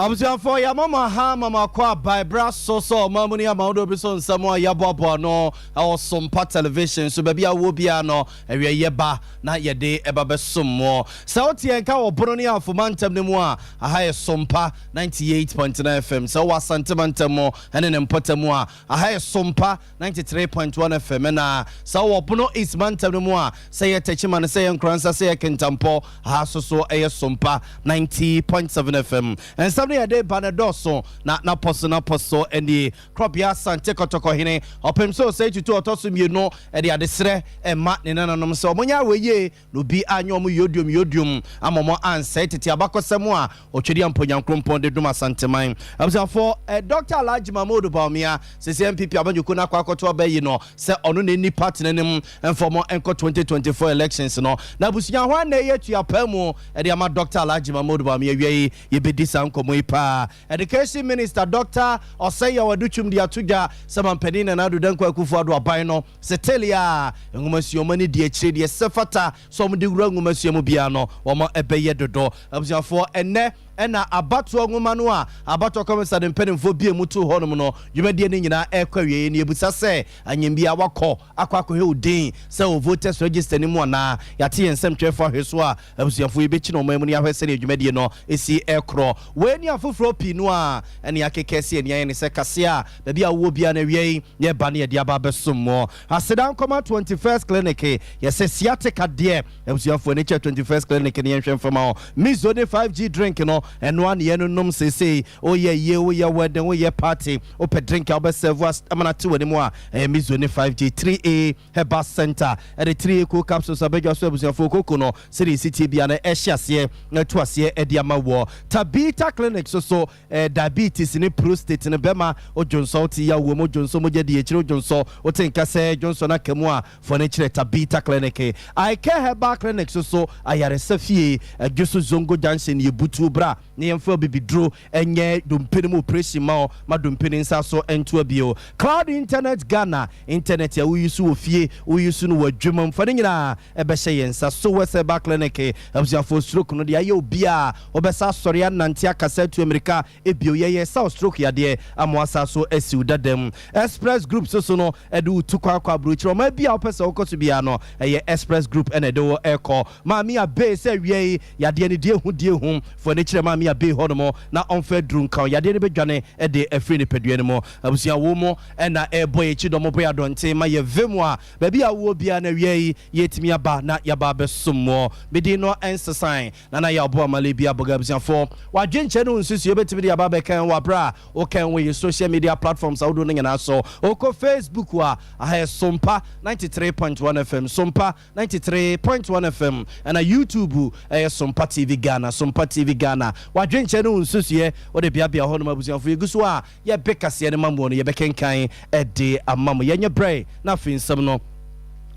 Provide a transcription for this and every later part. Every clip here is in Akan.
Abusua for ya mama ha mama kwa by bra so mamuni amaudo biso nsamo ya bobo no our Sompa television so baby awo bia no ewe yeba na yede eba besommo sauti enka obono ni afomantem ne mu a aha ye Sompa 98.9 FM so wasantemantemo ene ne mpotemu a aha ye Sompa 93.1 FM na so obono ismantem ne mu a say ye techima ne say ye nkransa say ye kentampo aha so eye Sompa 90.7 FM and some day banadoso na poso and the crop ya sante kotoko hine opem so say to otosum you know e de adesre e ma ne nanom so monya weye no bi anyom yodium amomo anse tete abakosem a otwedi amponya nkrompon de duma santeman abisa for Dr. Alhaji Mahmoud Bawumia se MPP abanjuko na kwakoto abayi no se ono ne ni party nenem enfomo enko 2024 elections no na busunya ho na yetu apamu e de ama Dr. Alhaji Mahmoud Bawumia wiye yebedisa nkomo ipa Education Minister Dr. Osaya Waduchum dia tuja samampedina na dudanko akufo ado aban no setelia ngumasuomo ni die chire die sefata so mde wura ngumasuomo bia no wo ebeye dodo abusiafo enne ena abato nguma no a abato komisa de mpenimfo bia mutu honum no dwumadie ni nyina ekwawie ni ebusa se anyembia wakọ akwakohe odin se o voters register ni mu na yate yensem twefo hweso a abusiafo yebechi no mamu ni ahwese ne dwumadie no esi ekro we ni afoforo pi no a ene akekese ene yan se kase a baby awo bia na wie ye ba ne de aba besommo asedan koma 21st clinic yese sciatica de abusiafo ne 21st clinic ne yenhwemfama mizo ne 5G drink no and one yenu num say oh yeah wedding oh yeah party open drink I'll be serve us amana 2 anymore mizone 5G 3A Herbal Center and the 3A cool capsules abejo so ebusia foko no city city bia na ehyiase na tuase ediama wo Tabita Clinic so diabetes ni prostate ni bema ojonso ti ya wo mo jonso mo jedi echiro jonso o tenka se jonso na kemu a for na chire Tabita Clinic I care Herbal Clinic so ayare safie Joso Zongo Junction ye butu bra ni yemfo bibidro enye dompeni mu operation ma dompeni nsa so entu abio Cloud Internet Ghana internet ya uyusu ofie uyusu no wadwuma mfane nyina ebehye yensa so wese ba clinic abusiafo stroke no de aye obia obesa sori anantia kasatu America ebio ye South stroke ya de amoasa so esiu dadem Express Group so no edu tukwa abrochiro ma bia opesa okoto bia no eye Express Group ene de wo eko ma mi abe se wie ya de ne die hu for ne chire ma mi abe honomo na onfe drun kan ya de ne bedwane e de afri ne pedue ne mo abusia wo mo e na e boy echi do mo boy adonte ma ye vemu a ba bia wo bia na wie yetimi aba na ya ba besommo bedi no ensesan na ya obo amale bia boga abusia for wa dwenche no nsusu yebetimi de aba be kan wa bra o kan we social media platforms awdo no nyana so o ko Facebook wa aha Sompa 93.1 FM Sompa 93.1 FM and a YouTube Sompa TV Ghana Sompa TV Ghana wa dwenche no nsusuye o de bia ho no mabusiafo yeguso a ye bekase ne mambo no ye bekenkan e de amamo yenye bre na finsam no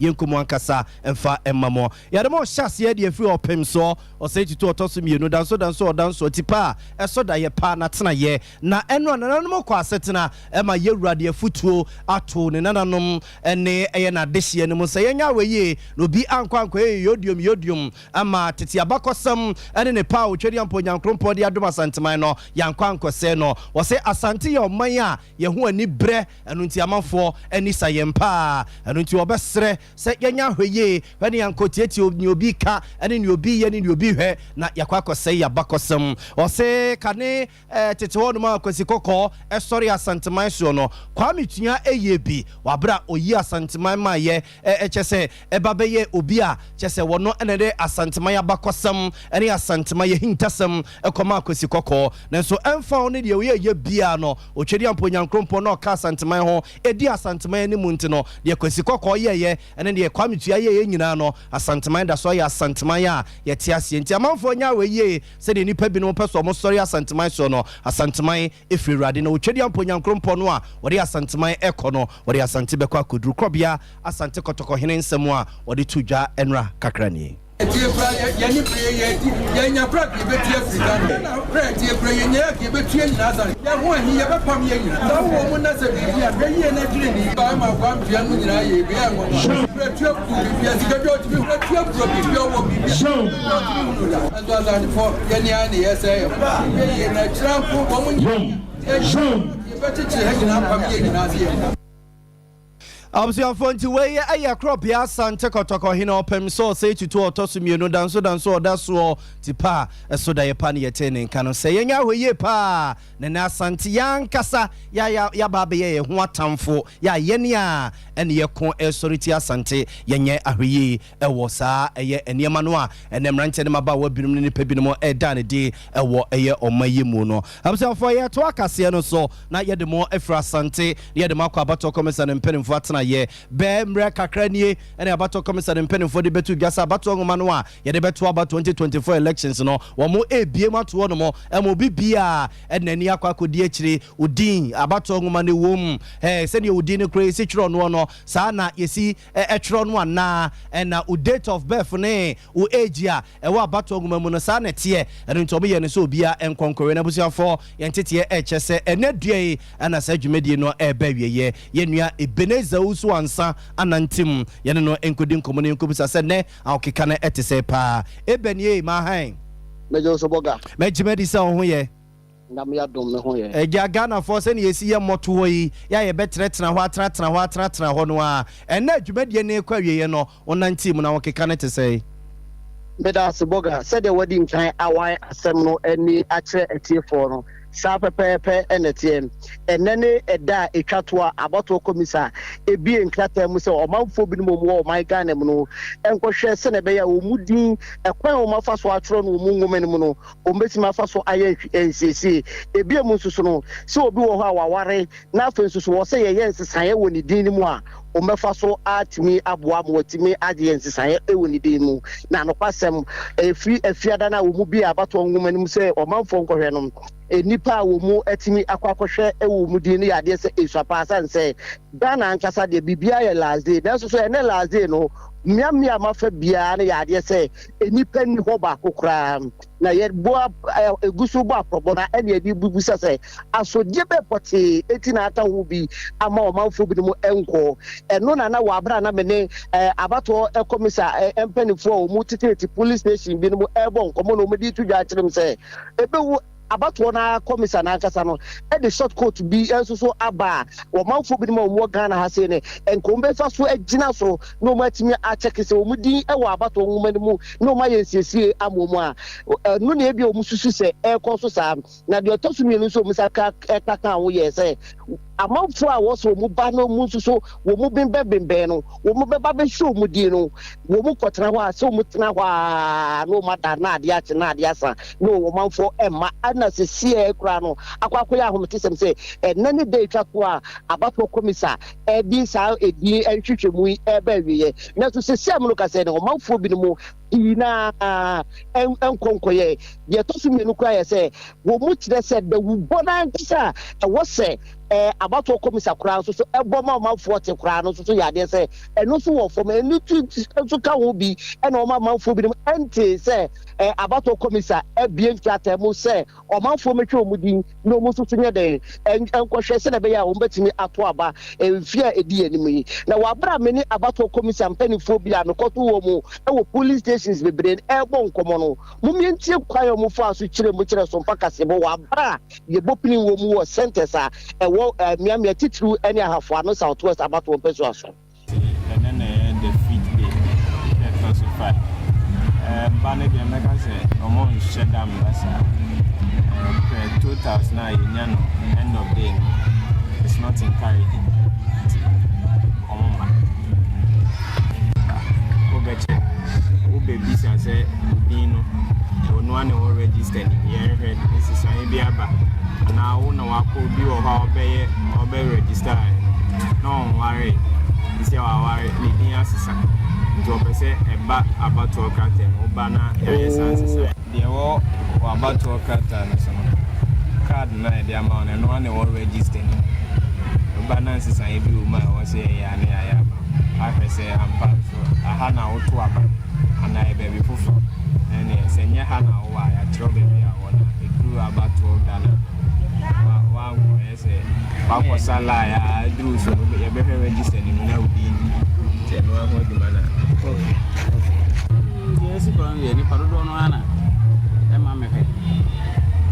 yenkumu ankasa emfa emmamo yademo hyase de afri opem so o say to otoso mienu danso tipa eso da ye pa na tena ye na eno nananom kwa asetena ema ye wurade afutuo ato ne nananom ene eye na dehye ne mo say yenya weye no bi ankwankwa yodium ama tete abakosam ene ne pa otwedi ampo nyankrompo de adom asanteman no yankwankwa se no wo say asante ye oman a ye ho ani bre eno nti amafo ani sayempa eno nti obesre se yenya hweye when yankotieti obi ka ene ni obi ye ni obi hwe na yakwakose ya bakosem o se kane tete wonu ma kwesi kokko esori asanteman so no kwa metua eyebi wabra oyi asanteman ma ye echese ebabeye obi a chese wono ene de asanteman ya bakosem ene asanteman ye hintasem ekoma kwesi kokko nanso emfa oni de ye bia no otwedi amponya nkrompo no ka asanteman ho edi asanteman ni munti no de kwesi kokko ye ene de kwa metua ye nyina no asanteman da so ya asanteman ya ye tiase nti amanfo nya weye se de nipa bi no peso mo sori asanteman so no asanteman efiri rade na otwedi amponya nkrompo no a wode asanteman ekọ no wode asante bekọ akoduru krobia asante kotoko hene nsem a wode tudwa enra kakrani Yani yanya prak yebeti Africa na prak yenya yebeti Nazareth ya ho hi ye bepam ye nyina na wo mo na se bi ya be ye na dwene ni ba ma kwa mpia no nyina ye be ya ngwa prak you bi ya sika do ti prak you bi wo bi azo azo for yani ani ye say ye na trampo wo mo yebeti che nyina pam ye nyina se Absiafo nti we aye crop ya sante kotoko hina opem so say to otosumienu danso odaso tipa eso da ye pa ne yetene nka no say yenya hwe pa na na asante yankasa ya baba ye ho atamfo ya yene a ene ye ko esoriti asante yenye ahwe ewo saa eye enema no a ene mranche ne maba wa binum ne pa binum eda ne de ewo eye omaye mu no absiafo ye to akase no so na ye de mo efra asante ye de makwa abato komesa ne mpenimfo atena ye be mre kakranie ene abato komesa ne mpenimfo de betu gasa abato ngoma no a ye de betu abato 2024 elections no wo mo ebie mato no mo emo bibia ene ni akwa kodi akire udin abato ngoma ne wom se ne udin ne kure se chiro no saa na yesi chiro no ana na u date of birth ne u age a ewa abato ngoma mu no saa na tie ene ntomo ye ne so obia enkonkore na busiafo ye ntete chese ene due ana sa dwumedie no eba wieye ye nua Ebeneza usu ansa anantim ye no enkodi nkomo ne nkobisa se ne akeka na etese pa ebenie ma han mejo so boga mejimedi se ho ye ndam ya dom me ho ye eja Ghana for se ne yesi ye moto ho yi ya ye betretena ho atratena ho no a ene adwumedie ne kwa wieye no onantim na akeka na etese meda so boga said the wedding kan awan asem no ani akire etiefo no sa pepepe enetiem enene eda etwato abato komisa ebi enkrata mu se omanfo bi no mu o my Ghana mu no enkohwe se ne be ya omudin ekwan o mafa so atro no mu ngome mu no o mbeti mafa so aye nsisi ebi mu nsusu no se obi wo ho awaware na afa nsusu wo se ye yensesan wo ni din mu a o mefa so atimi aboa mo atimi ade yensesan wo ni din mu na no kwasem efiada na wo mu bi abato ngome mu se omanfo nkohwe no nipa wo mu atimi akwakohwe ewo mu din ya de se eswapa sanse Ghana ankasa de bibia ye last day na so ene last day no miamia mafa bia na ya de se nipa ni ho ba kokra na ye boa egusu bo aprobo na ene edi bubusa se asodie be poti etina ata ho bi ama o manfo bi mu enko eno na wa abra na mene abato ekomisa empanifo o mu titeti police station bi mu ebo nkomo no medi tudwa kirem se ebewu abato na komisa na akasa no e de short coat bi enso so aba wo manfo bi mo wo Ghana ha se ne enkombe fa so agina so no matimi a check se wo mudin e wo abato nwoma mu no ma yensiesie amomu a no na ebi o mususu se e ko so sa na de otosu mienu so musaka kaka wo ye se amanfo a wo so mu ba no mu so wo mu bembe no wo mu beba be show mu di no wo mu kotena ho a so mu tena ho a no mada na ade ache na ade asa no wo manfo emma ana se sie kura no akwakoya ahometesem se nani dey twako a abato komisa bi sa edi entwetwe mu ba wiye na so se sem no ka se ne wo manfo bi no mu ina enkonkoye ye to so menu kura ye se wo mu kire se da wu bona nkisa wo se abato komisa kura so ebo ma manfo te kura no so ya de se eno so wo fom enu tu so ka wo bi ena o ma manfo bi no ente se abato komisa ebie nkwata mu se o manfo metwe omudin no mu so nye de enkohwe se na be ya o betimi ato aba enfia edi anim yi na wa bra meni abato komisa mpanifo bi anokoto wo mu wo police stations bebre ebo nkomo no mu mientie kwayo mu fa so kire mu kire so mpaka se bo wa bra ye bopini wo mu wo centers a miamia titru any ahafo ano southwest abato peso aso and then the feed day classified bane de meka say omo shedam basa 2009 nyano end of day it's not encouraging omo ma obeche obebi say dino no one will register ni here this is an biaba na wo na wako bi wo ha obe register no worry isi wa worry ni din asisa to pese eba abato carton oba na yes asisa de wo abato carton so card na de amount no one will register ni oba na asisa e bi wo ma wo say ya na ya ahwɛ sɛ ampa so aha na woto aba ana e baby fufu ene sɛ nyɛ ha na wo a ya tro baby a wona eduru aba to dana wa ngo sɛ ba ko sala ya eduru so ye be hwɛ register ni na odi nti no ho di mana yes ko ye ni parodo no ana e ma me hwɛ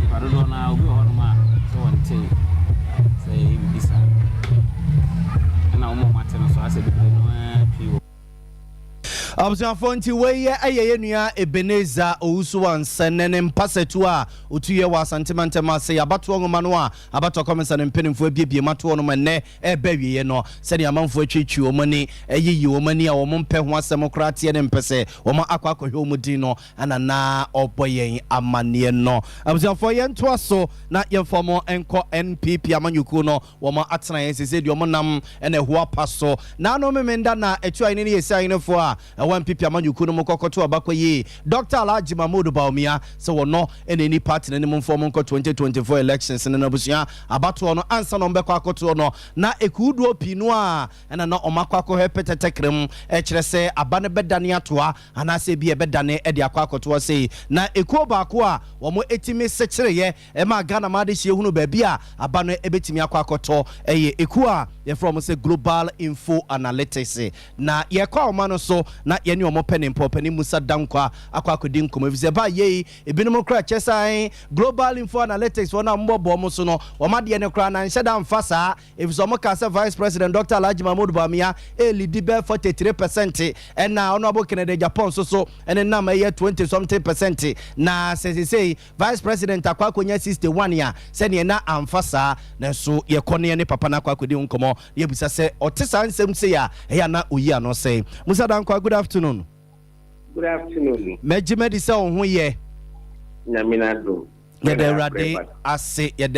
ni parodo na obi ho no ma so wonte sɛ bisa na umo mateno so ase bibiri no piwo abusuafo nti weye ayeye nua Ebeneza owusu wansene ne mpasetu a otuye wa santimantema se abato ngoma no a abato comments ne mpenimfo abiebie mato no menne eba wiye no se de amanfo atwetwi omani ayiyi omani a wo mpe ho asemokratie ne mpese wo ma akwakohwe omudi no ana na oboyen amane no abusuafo ye nto aso na ye fomo enko NPP amanyuku no wo ma atena ye sese de omonam ene ho apaso na no memenda na etu ayine ne yesi ayine fo a one pipi amanyuku no mokokoto abakoye Dr. Alhaji Mahmood Baumia so wono any party na mu form nko 2024 elections na nabusua abato no ansa no mbekọ akoto no na ekudu opinu a na na omakọ hepetetekrem kire se abane bedane atoa anase bi ebedane e de akọ akoto se na ekuo baako a wo mo etimi sekireye e ma Ghana ma de hie hunu ba bi a abano ebetimi akọ akoto eye ekuo a ye from say Global Info Analytics na ye kwa oma no so na ye ni omo penin popani Musa Dankwa akwa akodi nkomo efize ba ye ebinom kra chesan Global Info Analytics wona mbobo mo so no omade ne kra na nhyeda mfasa efize omo ka se Vice President Dr. Alhaji Mahmood Baumia lead be 43% and na ono abokene de Japan so and na ma ye 20 something percent na say Vice President akwa akonya 61 ya se ne na amfasa na so ye kone ne papa na akwa akodi nkomo ye busa se otesa nsem se ya na oyi ano se Musa Dankwa, good afternoon. Good afternoon. Mejimedi se ohun ye. Nyaminado. Yede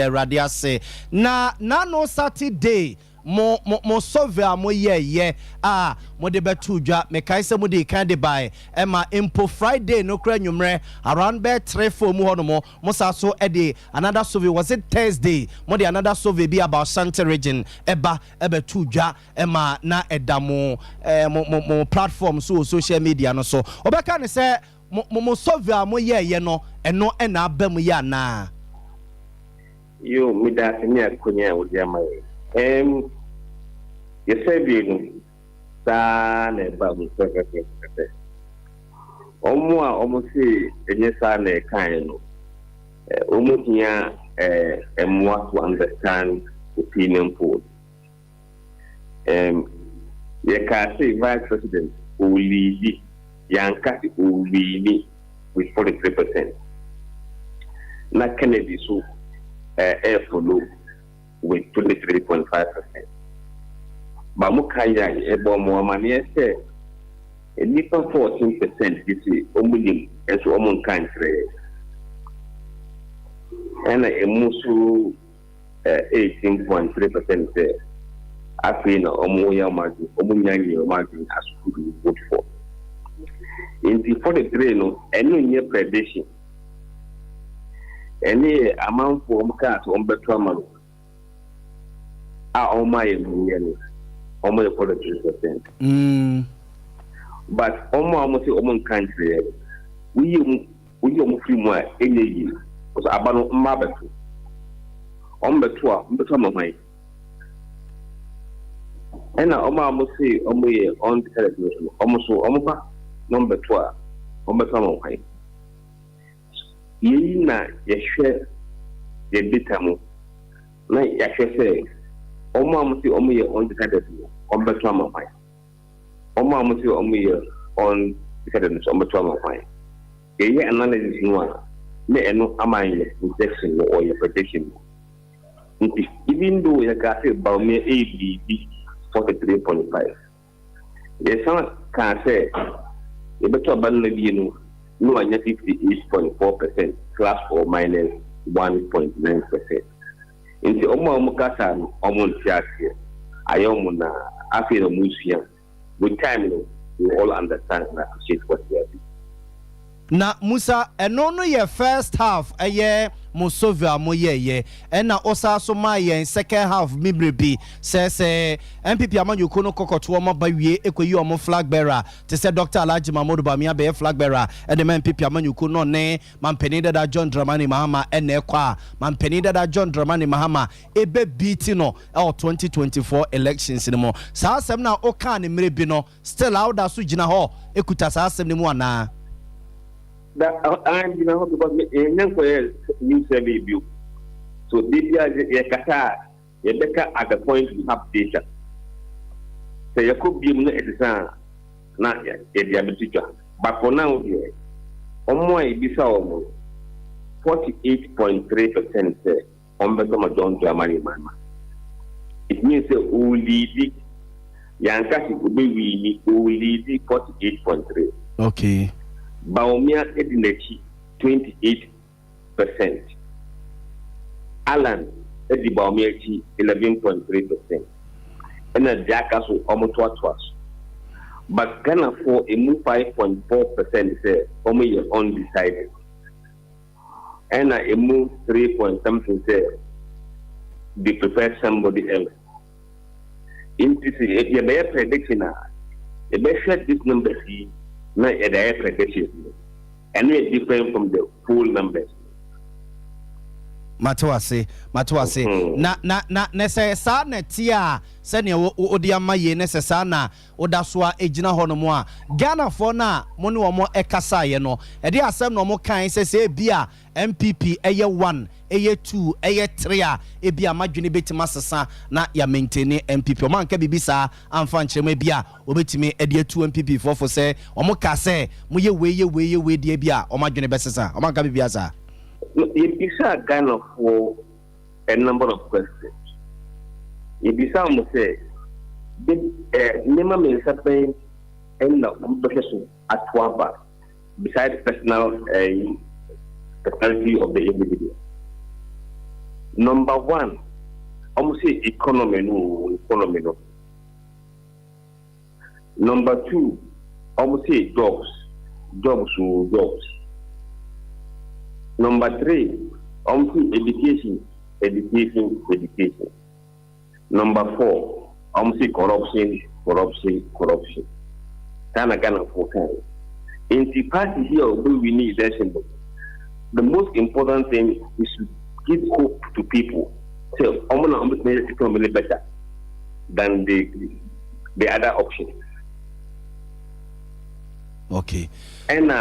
rade ase. Na no Saturday mo survey mo ye mo de betu dwa me kai se mo de kan de bai e ma impo Friday no kra nwumre around be 3-4 mu hono mo sa so e de another survey was it Thursday mo de another survey be about Santa region eba betu dwa e ma na edamo mo platform so social media no so obeka ne se mo survey mo ye no eno e na aba mu ya na yo mi da se ni akonya wo dia mai you say being sa na ba mu sekete omo si enye sa na kan no omo tia emwa to understand opinion poll ye ka say vice president Olidi Yankasi Olidi with 43% na Kennedy so follow with 23.5%. But Mukaya, Ebo Moamania said, a little 14% this is Omudim as Omon country, and a Musu 18.3% there. I feel Omoya margin, Omunyani margin has to vote for. In the 43, no, any year prediction, any amount for Omkas on Betramalo. Oma ye million, Oma 43%. But almost Oman country, we almost free more any year. Was Abano Mabatu. Ombetua, Betamai. And Oma almost say Omo on the television, almost Omopa, number 12, Ombetamai. Ye na ye share ye bitamu. Na ya say. Omo amusi omo ye on the television, on Betamai. Omo amusi omo ye on the television, on Betamai. Ye analysis one. Me eno amanye injection or your prediction. Even though you can say about me ABB 43.5. The some can say you better abandon no 58.4% plus or minus 1.9%. Inti omo kasa omo ntiase ayomo na afi no musia with time we all understand and appreciate what we are doing. na Musa eno no ye first half Musovia moye ena osa so ma yen second half mibrebi says MPP amanyuko no kokoto ma bawie ekoyi omo flag bearer te say Dr. Alhaji Mahmoud Bamia be flag bearer and the MPP amanyuko no ne mampeni da John Dramani Mahama ene kwa mampeni da John Dramani Mahama ebe beat no 2024 elections ni mo sa asem na oka ne mrebi no still out da so gina ho ekuta sa asem ni mu ana that I'm because new survey view. So this year, you at the point you have data. So you could be not a teacher. But for now, almost 48.3% on the John Germany Mama. It means that we lead Yankasi will be 48.3. Okay. Baumia Edinechi 28%. Alan Edi Baumia 11.3%. And a Jackass almost what. But Ghana for a move 5.4% say only undecided. And a move 3 point something say they prefer somebody else. In this if you may prediction you may share this number see. No, the prediction, and it's different from the full numbers. Matwase na say sa na tia se ne odi amaye ne se sa na odasoa ejina ho no mo a Ghana for na mo ne wo ekasa ye no e de asem no mo kan se bia MPP eye 1 eye 2 eye 3 a e bia madwene betima sesa na ya maintain MPP o man ka bibisa amfa nkyerema bia obetimi e de 2 MPP for say o mo ka se mo ye we de bia o madwene besesa o man ka bibia sa It's a Ghana for a number of questions. If you sound say, Nema means something and profession at Wamba, besides personality of the individual. Number one, almost say economy. Number two, almost say jobs. Number three, education. Number four, corruption. Ghana for in the party here, we need election. The most important thing is to give hope to people. So, I'm going to make the economy better than the other options. Okay. And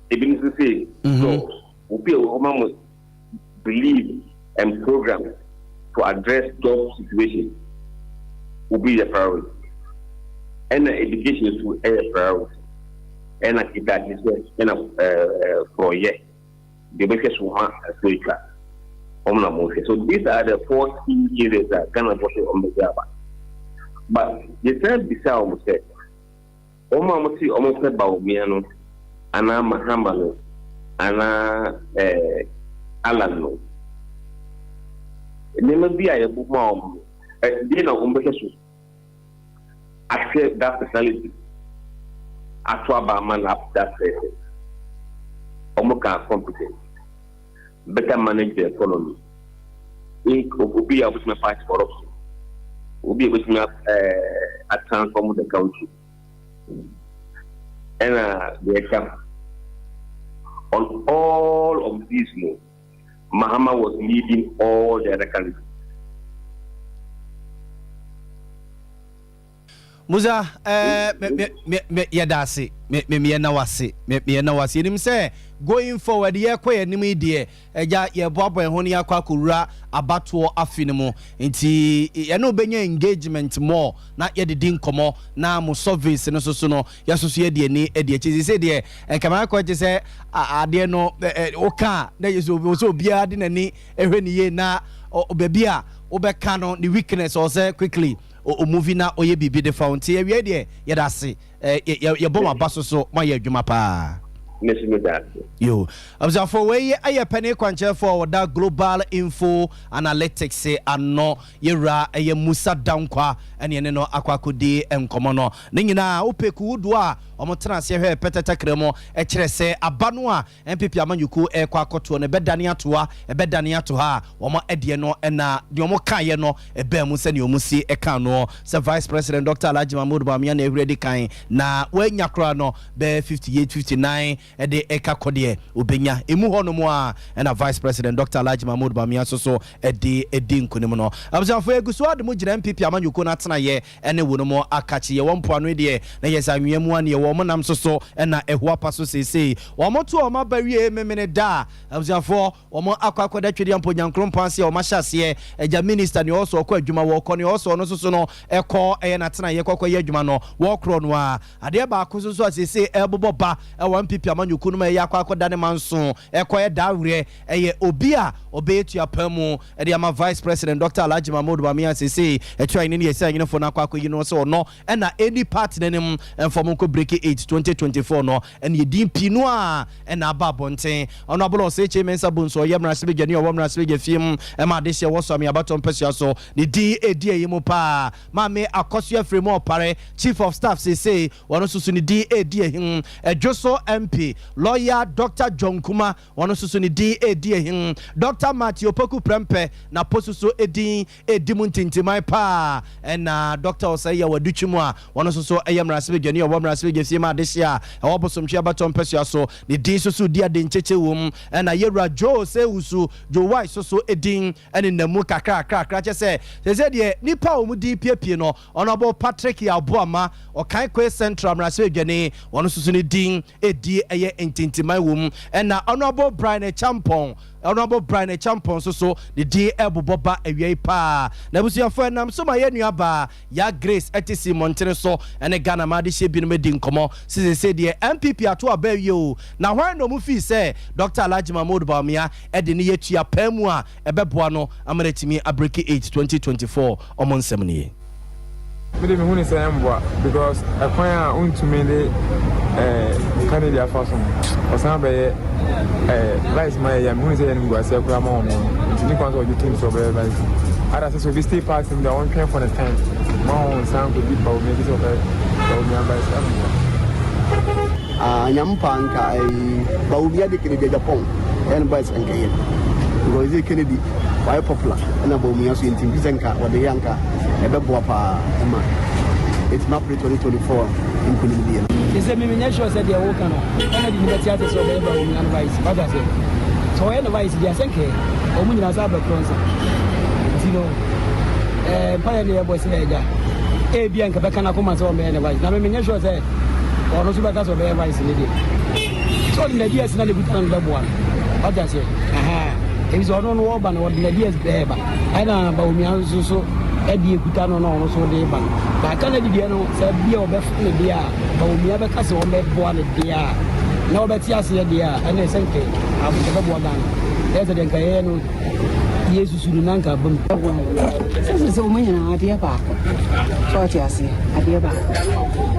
even to say, so we believe and program to address job situation will be the priority. And education is a priority. And that is for a year. The biggest one so these are the 4 key areas that Ghana was on the job. But the third beside almost said, almost said about Miano. Ana Mahamalo, Ana Alano. Never be a book mom. Dinner umbekessu. Accept that personality. Atwaba man up that person. Omoka competent. Better manage the economy. Will be able to fight corruption. Will be able to transform the country. And the example. On all of these moves, Mahama was leading all the other countries. Musa, yadasi, me na wasi. Nim say going forward, ye kwa ni me die, eja ye boabo e honi akwa kura abatoɔ afini mu. Nti ye no benye engagement more na ye didi nkomo na mo service no so no ye so ye die ni e die chizi say die enkama akwa je say ade no oka na ye so bia de nani ehwe ni ye na obabi a obeka no the weakness or say quickly o movie na oye bibi de fountain we dey ye da se ye bom abaso so ma ye adwuma pa Miss that. Yo, observe for way I penny quancher for that global info analytics say ano yera a musa dankwa and yeneno aquacudi and commono. Ningina upeku dwa omotranse here petata cremo echrese abanua MPP amanyuku e kwakoto ne bedania toa e bedania to ha omo edie no na de omo kaye no e ba mu se ne omusi e kan no se Vice President Dr. Alhaji Mahmoud Bawumia na ehuredi kan na wanya kra no be 58 59 e de eka kodie obenya emu ho no mo a na Vice President Dr. Alhaji Mahmoud Bawumia so e de nkonim no abzanfo eguso ade mu gira MPP amanyuku na tena ye ene wo no mo akachi ye wompo ano de na yesa nwiemu ane ye wo mo nam so na ehua paso sesei wo mo to o ma bawie memene da abzanfo wo mo akwakoda twedi ampo nyankrom panse o ma hyase eja minister ne also okọ adwuma wo okọ ne also no so no ekọ na tena ye kokọ ye adwuma no wo kro no a ade ba ko so sesei ebobo ba e wo MPP amanyuku no ma ye akwakoda ne manso ekọ ye da wure eye obi a obetu apamu e de ama Vice President Dr. Alhaji Mahmoud Bawumia sesei etwa ni yesa nyine fo na akwako yi no so no na any part nenim enfom ko break 8 2024 no and yedin pinu a na aba bonten honorable say mensa bunso yemra sebe o womra sebe fiem e ma de hye wo so me abaton pesia so the DAD yemu pa ma me akoso afremo opare chief of staff say wono susu ni DAD him Joso MP lawyer Dr. John Kuma wono susu ni DAD him Dr. Matthew Poku Prempe na posusu edin edimuntintimai pa na Dr. Osaya waduchimu a wono susu yemra sebe o womra sebe fiem ma de hye awobosomchi abaton pesia so the din susu dia de ncheche wom na yera jo se usu jo wai so edin ene namu kakra che se de nipa omu di piepie no honorable Patrick Yaboama o kan kwe central mrase adwane wono susu ni din edi eye entintimai wom na honorable Brian Champon so the D Eboboba away pa na busuafo nam so ma ye nuaba ya Grace etisi Montene so ene Ghana ma de hye bi no medi nkomo se de MPP ato aba wi na hwan no mu fi se Dr. Alhaji Mahmoud Bawumia e de ne yetua pamu a ebeboa no amaretimi abreki 8 2024 omonsem ne me de me hunu se mboa because akwan a untumi de Canada fason osan be vice my yam hunu se yam go ase kura ma ono ntini kwan so you team so be vice ada so be stay part in the one plan for the time ma on san go big power maybe so be vice nyampanka Bawumia de Kennedy Japan and vice and Kenya because Kennedy why popular na Bawumia so intim bizenka or the yanka ebeboa pa ma it's not 2024 in Colombia. Is a miniature said they walk on and the theater so they vice what I said so any vice they think Omuna Zaba Cronsa Pioneer was a Bianca Bacana Comas or man vice now miniature said or no super of their vice in the so the idea is not a good one what I say it's on Warban or the ideas there I don't know about so Eddie Kutano no so de ban ba kana di dia no se bia obefune dia ba omia be kase on be boa ne dia na obeti ase dia ene senke abu be boa dan ese de nkaye no yesu sunu nanka bam se o menina adia ba so ti ase adia ba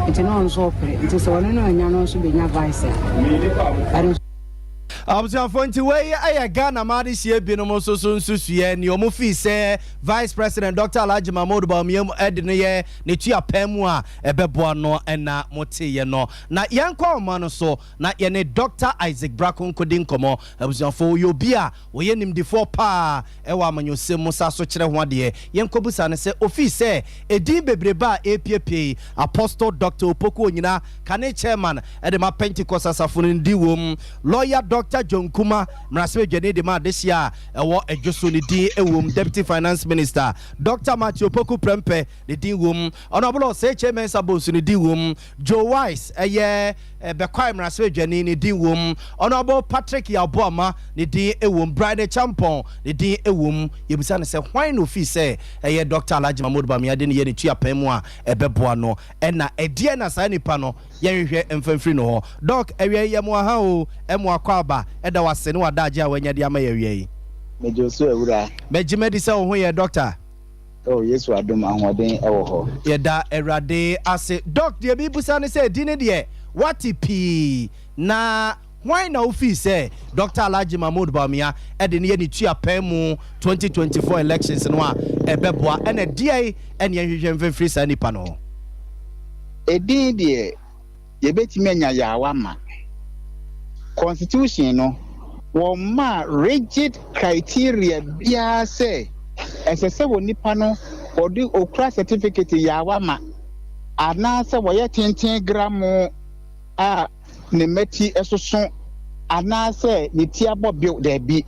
enti no so pre enti se wono no anya no so be nya vice Abzanfonti wey aya Ghana ma de hye bi no mo so nsusue ne omo fi se Vice President Dr. Alhaji Mahmoud Bawumia edne ye ne tua pamu a ebeboa no na motie no na yenkwa oma no so na ye ne Dr. Isaac Brakon kodin komo abzanfo yo bi a wo ye nimdifo pa e wa amanyosem musa so kire ho ade yenkobusa ne se ofi se edin bebreba APP Apostle Dr. Opoku Onyina kane chairman e de ma Pentecost asafo ndi wom lawyer Dr. John Kuma mrasebe dwane de ma desia ewo ejoso ne din ewom Deputy Finance Minister Dr. Matthew Poku Prempe ne din wom honorable say chairman sabos ne din wom Joe Wise eye bekwai mrasebe dwane ne din wom honorable Patrick Yaboama ne din ewom Bride Champon ne din ewom yebusa ne se hwan no fi se eye Dr. Alhaji Mahmoud Bawumia de ne ye ne tua pamu a ebeboa no na edie na sa nipa no yenhwehwe emfamfiri no ho doc ewie yemo ha o emo akwaba eda wase ne wadaje a wanya de ama yewie mejo so ewura mejimedi se ho ye doctor oh yesu adom ahoden ewo ho yeda erade ase doc de bi busa ne se di ne de wati pi na why now feel say Dr. Alhaji Mahmood Bawumia e de ne ni tua pemu 2024 elections no a ebeboa e na die e ne hwehwe free sa nipa no edin de ye betimi anya yawa ma constitution no wo ma rigid criteria bia say esese wo nipa no odi okra certificate yawa ma ana se wo ye tenten gram a ne meti esoso ana se ne ti abo build there bi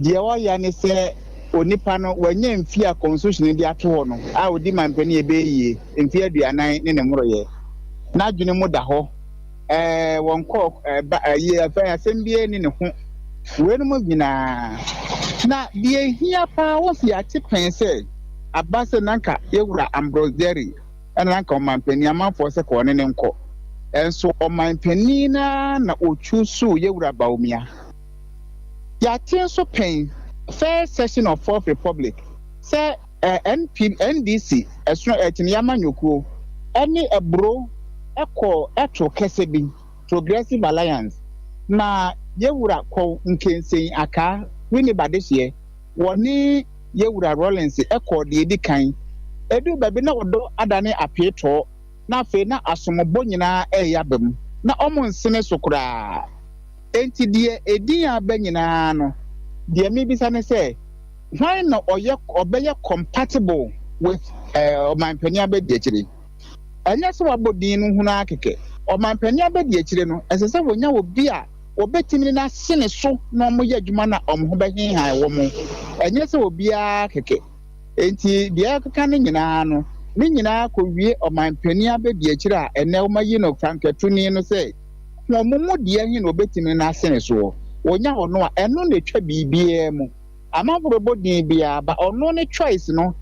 de wo ya ne se onipa no wanye mfi a constitution di ato ho no a odi mampani ebe yie mfi aduanan ne ne moroye na dwene mu da ho won ko ye afa asembie ne ne ho we no mu bina na de hia pa wo si ate pense abase nanka yewura Ambrose Jerry nanka o mampani amanfo se ko ne ne nko enso o mampani na ochusu yewura Bawumia ya tenso pen first session of Fourth Republic say NDC esuno etiniama nyokuo any ebro eko eto kesebi Progressive Alliance na yewura ko nkensen aka wini badehie woni yewura Rollins eko de edikan edu baby na odo adane apeto na fe na asomobo nyina eyabam na omo nsene sokura enti die edin abanyina no de me bisa ne say why no obeye compatible with omanpani abedi akire anya so wabodin no huna akeke omanpani abedi akire no esese wonya obi a obetimi na sene so na omoye adwuma na omho behin han wo mo anya se obi a keke enti de akeka ne nyina no ne nyina ko wie omanpani abedi akire a ene omayi no franketuni no say wo mo de hin no obetimi na sene so wonya ono a eno na twa bibie mu amabro bodin bia ba ono ne choice no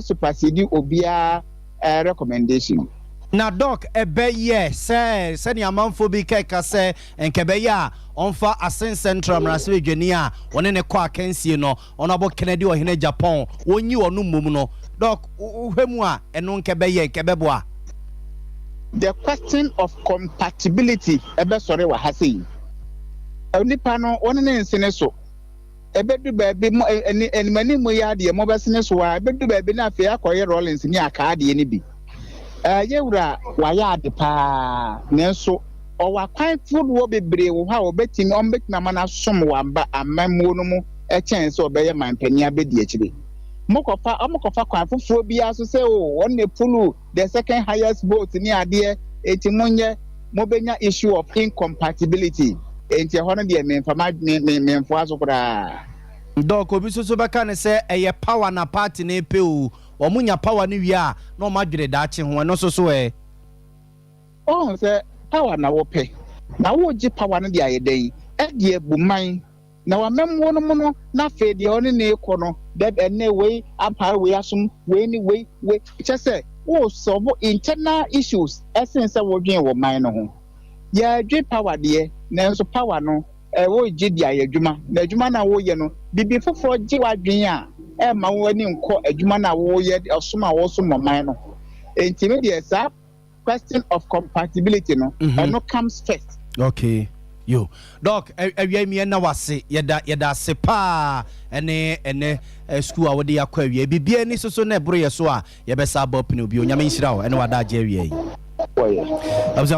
supersede obia recommendation na doc ebeye se ni amanfo bi keka se enkebeye a onfa Asen Central Mrase Dwani a one ne kwa akansie no ono abo Kennedy ohene Japan wonyi onu mum no doc uhwemu a eno nkebeye kebeboa the question of compatibility ebe sore wa hase onipa no one ne nsene so ebedu baabi mo enimani mo ya de mo besene so wa ebedu baabi na afi akoye Rollins ni aka de ni bi yewura wa ya de pa nenso o wa kwan food wo bebre wo ha obetimi on betina mana som wa ba amamu no mu chance obeye mampani abedi akire mokofa kwan foforo bia so say o on ne pulu the second highest vote ni ade etimonye mo benya issue of incompatibility enti hono de memfo asokura doc obi so beka ne se eye power na party na epe o omunya power ni wi a na o madwere da ache ho no so se power na wo pe na wo ji power no de ayedai e de ebuman na wa memwo no mo no na fe de oni na ekọ no de ene we apa we asum we ni we chese wo solve internal issues essence wo dwen wo man no ho ya dwe power de na so power no wo ji di ayedwuma na adwuma na wo ye no bibi foforo ji wadwen a ma wo ani nko adwuma na wo ye osoma wo so man no enti me sa question of compatibility no no comes first. Okay. Yo doc awia mi na wase yeda sepa ene school a wode yakwa awia bibia ni so na ebro yeso a yebesa bop ni obi onyame nhira wo ene wada je awia yi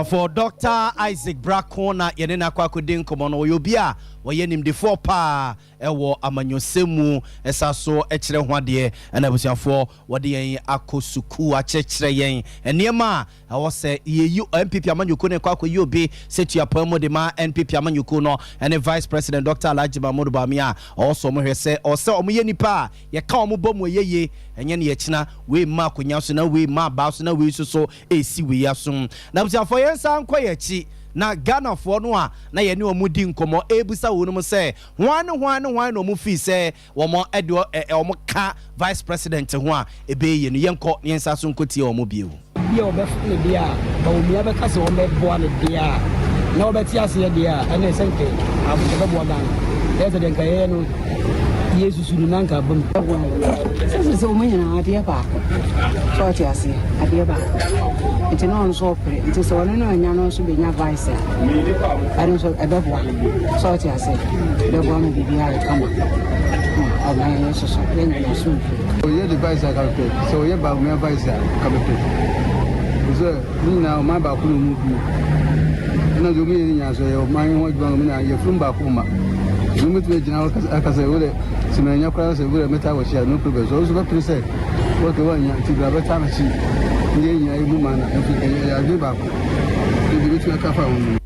for Dr. Isaac Brakona yene na kwa kodin komo no obi a woye nimdefo pa ewo amanyosemu esaso ekire ho ade na abusiafo wode yen akosuku akekire yen eniema awo se yeyu MPP amanyoko ne kwa koyi obi setua pamo de ma NPP amanyoko no ene Vice President Dr. Alhaji Mahmood Bawumia also mo hwese ose omoye nipa ye ka omo bom yeye enye ne yekina we ma konya so na we ma ba so na we so esi we yasum na abusiafo yen san koyechi na Ghana for no a na ye ne omudi nkomo ebusa wo no mo se hwan no mo fi se wo mo edo wo ka Vice President ho a ebe ye no yenko ne yensa so nkoti wo mo biu bia obefu ne bia Bawumia be ka se wo me boa ne bia na obeti ase ye dia ene senke abu be boa dan ese de nkaye no Jesus Nanka Bum. So many idea back. So I say, idea back. It's an on so pretty. It is one and you know, should be your vice. I don't so above one. So I say, the one will be out. Come on. Oh, my Jesus, soon. So, you're the vice I got to. So, you're about my vice coming to. So, now my back will move you. No, you mean, as your mind was going to your from back home. You meet me, General Casaway. So many crowds and we're met our share no progress. Also, what to say? What the one to grab a time sheet. Yeah, woman, and I give up. You get to a cafe.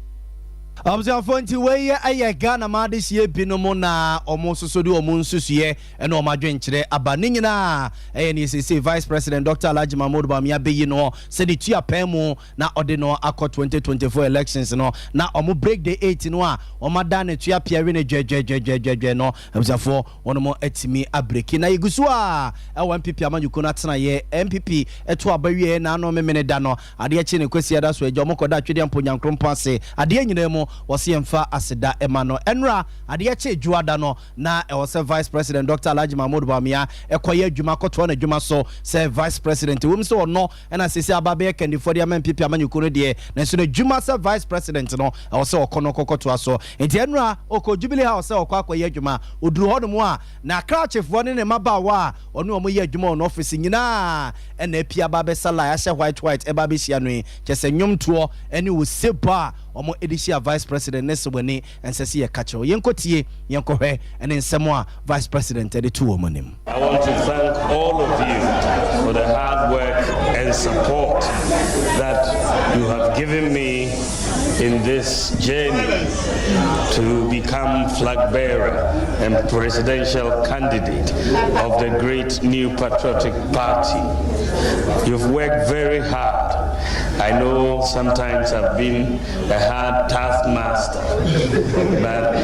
Observe nti wey aye Ghana ma de sie binomo na omonso so de omonso suye ena o madwen kire aba ne nyina ne sese Vice President Dr. Alhaji Mahmoud Bawumia beyi no se de tua pemu na ode no akọ 2024 elections no na omo break the 8 no a omo da ne tua piare ne dwedwedwedwedwe no observe wono mo atimi abreki na igusu a MPP amanyuko na tena ye MPP eto abawie na no memene da no ade achi ne kwasi ada so ejo mo koda twede amponyankrompo ase ade nyina mu wasi emfa aseda emano enra ade ache juada no na e wose Vice President Dr. Alhaji Mahmoud Bawumia ekoye adwuma koto na adwuma so say Vice President wom so no na sese ababe kendi for the MPP amanyuko no de na so na adwuma say Vice President no e wose okono kokoto aso enti enra oko Jubilee House okwa akoye adwuma oduru hono mu a na krachefo ne mabawa ono omo ye adwuma no office nyina na pia ababe sala ya hye white ebabe hia no kese nwomto ene wo sepa omo edisia Vice President Neswani and Sesi Kacho Yenkotie Yenkohe and in Samoa Vice President Editu Omonim. I want to thank all of you for the hard work and support that you have given me in this journey to become flag bearer and presidential candidate of the great new patriotic party. You've worked very hard. I know sometimes I've been a hard taskmaster, but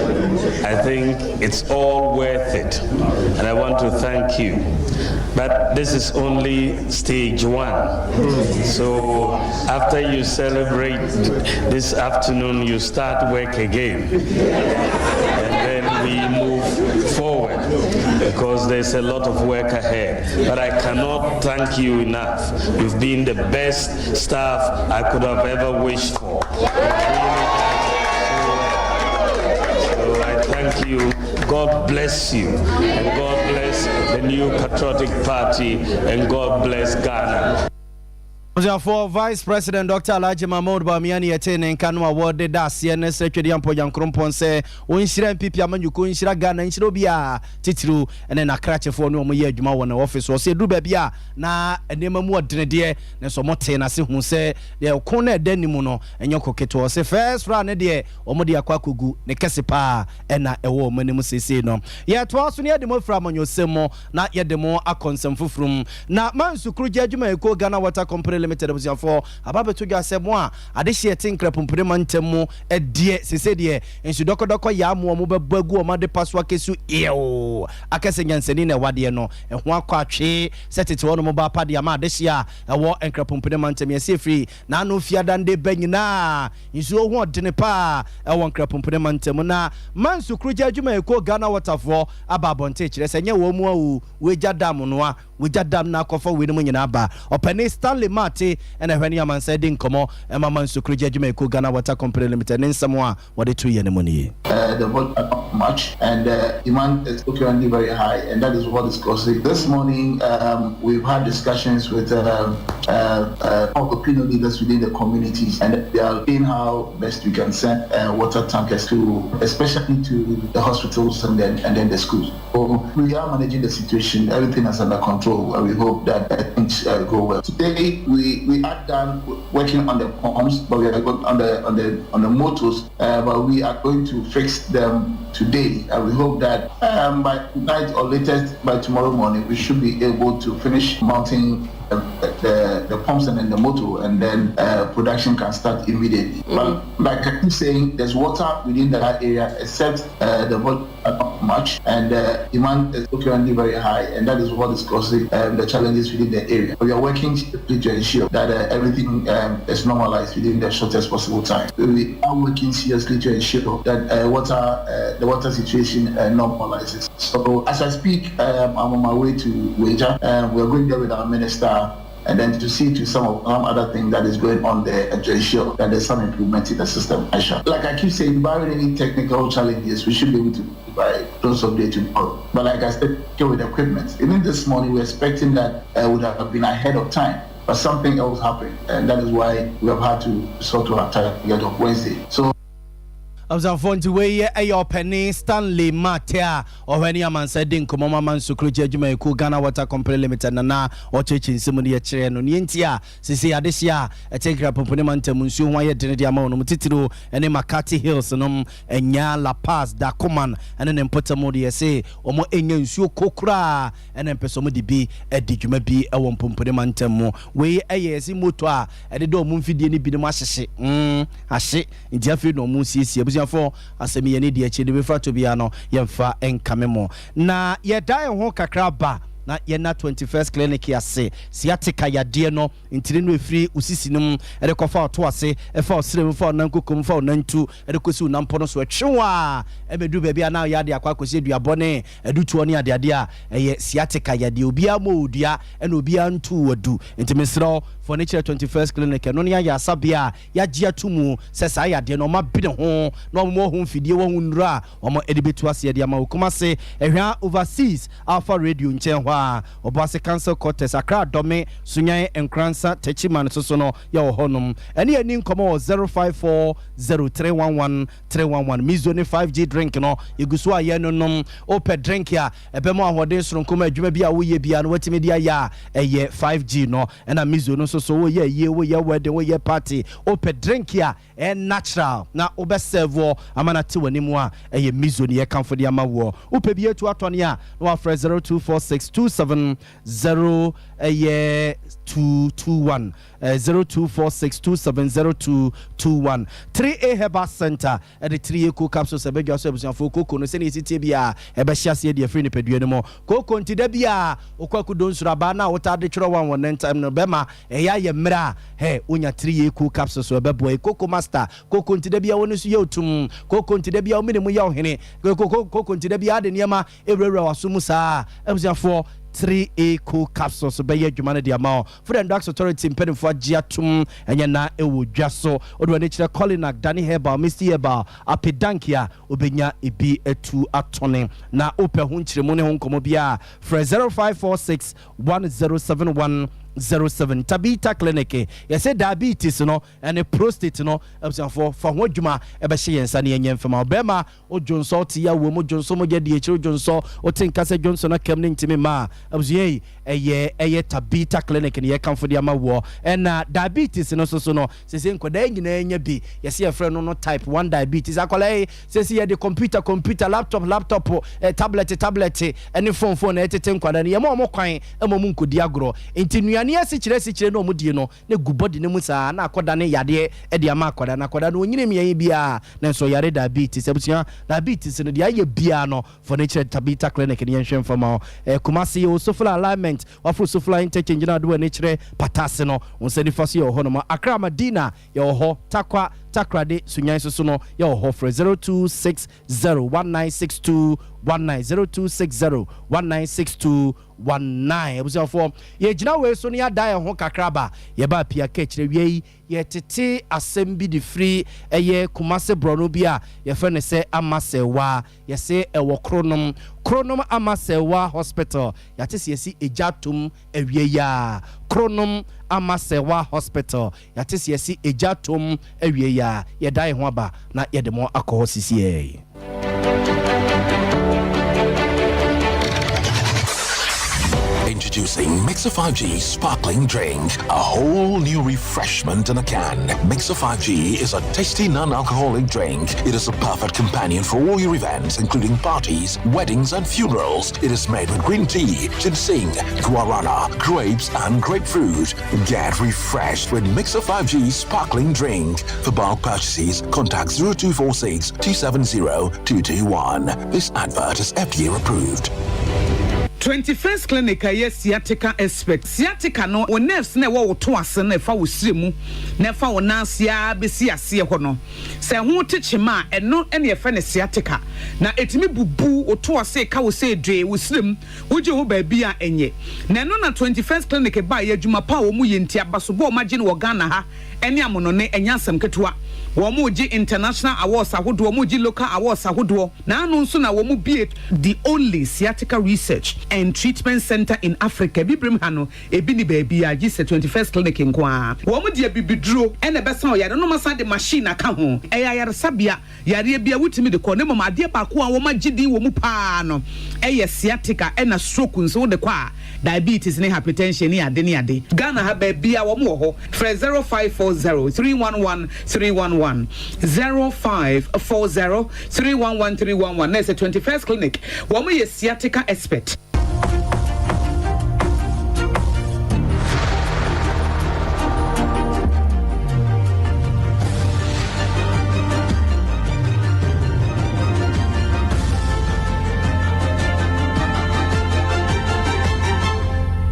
I think it's all worth it, and I want to thank you. But this is only stage one. So after you celebrate this afternoon, you start work again. And then we move forward because there's a lot of work ahead. But I cannot thank you enough. You've been the best staff I could have ever wished for. So I thank you. God bless you, and God bless the new patriotic party, and God bless Ghana. For Vice President Dr. Alhaji Mahmoud Bawumia ni yetene nkanu award da CNS secretary ampoyankrompo se onhira MPP amanyuko onhira Ghana onhira obia titiru ene na krachefo no omo ye adwuma wo na office wo se du ba bia na enema mu odene ne so mote na se hu se de okon na edanimu no enyo koketo se first round ne de omo de akwakogu ne kese pa ena ewo omanim sese no ye to aso ne de mo fra amanyosemo na ye de mo akonsem fufrum na mansukuru je adwuma eko Ghana Water Company Limited for ababeto dwa semo a adehye tinkra pumpurema ntemu edie sese de ensu dokodoko ya mo mo bebagu o made paswa kesu eo akese nyansani na wade no eho akwa atwe setete wono mo ba pade ama adehye a ewo enkra pumpurema ntemu yesi free na anu fiadande banyina ensu ohu odene pa ewo enkra pumpurema ntemu na mansu kruja adwuma eko Ghana Water for ababonte kire senye wo mu awu weja dam no a weja dam na akofo we no nyina ba opene Stanley Mate and a when man said in Como and my man Sukrija Jamaica Ghana Water Company Limited in Samoa what the 2 year money. The vote are not much and demand is currently very high, and that is what is causing. This morning we've had discussions with opinion leaders within the communities, and they are seeing how best we can send water tankers to, especially to the hospitals and then the schools. So we are managing the situation. Everything is under control, and we hope that things go well. Today we are done working on the pumps, but we are going on the motors, but we are going to fix them today, and we hope that by tonight or latest by tomorrow morning we should be able to finish mounting the pumps and then the motor, and then production can start immediately. But like I keep saying, there's water within that area, except the volume are not much, and demand is currently very high, and that is what is causing the challenges within the area. We are working to ensure that everything is normalized within the shortest possible time. We are working seriously to ensure that the water situation normalizes. So as I speak, I'm on my way to Wager. We're going there with our minister, and then to see to some other thing that is going on there and to ensure that there's some improvement in the system. Like I keep saying, barring any technical challenges, we should be able to by close of day tomorrow. But like I said, with equipment, even this morning we're expecting that would have been ahead of time, but something else happened, and that is why we have had to sort of our target of Wednesday. So I was on to way a penny Stanley Matia or when your man said in Komoma Man Sukruja Jamaica Ghana Water Company Limited Nana or Churchin Simonia Chair no Nientia, Sisi Adesia, a take up Poponimanta Munsu, why a dinner diamond, Mutitru, and then Makati Hills, and Nya La Paz, Dacoman, and then Potamodi say, or more Enyan Su Kokra, and then Pesomodi be a Dijumabi, a one Pomponimantam, way a yes in Mutua, and the door Mumfidi be the Mashi, I say, in Jeffrey no Musi. For asemi ani de achi de befa to bia no yemfa enkamemo na ye dai ho kakra ba na ye na 21st clinic ase siatika yade no ntire no efiri usisinum e de kofa to ase e fa osrem fa nankokom fa nantu e de kosi unampo no so atwewa e bedu ba bia na yade akwa kosi duabone edutuo ne ade a ye siatika yade obi amodua e na obi antu wadu ntimesro for nature 21st clinic no ya asabia ya gia tumu se sa yade no ma bi ho no mo ho mfidie wo hunura o mo edibetu ase yade ama okumase ehwa overseas alpha radio nchen Obase Council Quarters Accra Dome Sunyan Enkransa Techiman Sosono ya ohonum eni ani nkomo 0540311311 Mizone 5G drink no iguso aye nonom ope drink ya ebemo ahode sronkoma adwuma bia wo ye bia no watimi dia ya eye 5G no ena Mizone soso wo ye wedding wo ye party ope drink ya natural na obe serve amana te wanimu a eye Mizone ye kamfo dia mawo ope bia tu atone a no afre 0246 270 221 0246270221 3A Herbal Center at the 3A Cool Capsules Abegua Service for Coco no seni city bia ebehia de free ne pedue no mo Coco ntida bia okwaku don surabana wota de chiro one time no bema eya ye mra he onya 3A Cool Capsules obeboy Coco Master Coco ntida bia wonu su yotum Coco ntida bia omini ya ohene Coco ntida bia de niema ewrewre waso saa ebusua for 3A Cool Capsules be ye dwuma de ama for the Drugs Authority impeding for giatum enya na ewo dwaso odo ne kire Colinac Danny Herbal Mr Herbal apedankia obenya ebi etu atone na ope ho nkire mu ne ho nkomo bia for 0546 1071 07 Tabita Clinic say diabetes no and prostate no for ho dwuma e be hye yensa ne yenye mfema obema ojonso ti ya wo mo jonso mo gede ekiro jonso o tinka se jonso na kam ne ntimi ma abuye eye Tabita Clinic ne ye kamfo dia ma wo na diabetes no so no se nkoda nyina enya bi yesi efre no type 1 diabetes akola se ye de computer laptop tablet any phone etete nkwada ne ye mo kwan e mo nkodi agro enti ni asikyire no omudie no ne gubodi ne musa na akoda ne yade e de ama akoda na akoda no onyine miye bia na so yare diabetes abusua diabetes no de aye bia no for nature Tabita Clinic ne yenhwe mfama Kumasi o sofla alignment wafu sofla interchange na do nature patase no onsani fase yo ho no Accra Madina yo ho takrade sunyan so no yo ho for 02601962 0260196219 ebuso for ye gina we so ne ya dai ho kakraba ye ba pia ka kire wi ye tete asem bi di free eye Kumase brono bia ye fe ne se Amasewa ye se ewo kronom Amasewa hospital ya tese ye si ejatum ewie ya kronom Amasewa hospital ya tese ye si ejatum ewie ya ye dai ho aba na ye de mo akọ sisi Introducing Mixer 5G Sparkling Drink, a whole new refreshment in a can. Mixer 5G is a tasty non-alcoholic drink. It is a perfect companion for all your events, including parties, weddings, and funerals. It is made with green tea, ginseng, guarana, grapes, and grapefruit. Get refreshed with Mixer 5G Sparkling Drink. For bulk purchases, contact 0246 270 221. This advert is FDA approved. 21st clinic aye sciatica expert sciatica no o nerves na wo to ase na fa wo siremu na fa wo nansia be si ase ho no se ho techema eno ene ye fa ne sciatica na etimi bubu o to ase ka wo se dwe wo sirem wo je ho ba bia enye na no na 21st clinic ba ye adwuma pa wo mu ye ntia baso bo ma je ne wo Ghana ha ene amono ne enyasam ketewa wo mu ji international awards ahodo wo mu ji local awards ahodo na anu nso na wo mu be the only sciatica research and treatment center in Africa bibrim hano ebi ni baby agi se 21st clinic nkoa wo mu de bibiduro ene besa o yare no masa de machine aka ho yare sabia yare bia wutimi de ko ne mama de ba ko a wo magidi wo mu pa no sciatica ena stroke nso de kwa diabetes ne hypertension ne ade Ghana ha baby a wo mu ho 0540 311 311 0540 311 311 na 21st clinic wo mu ye sciatica expert.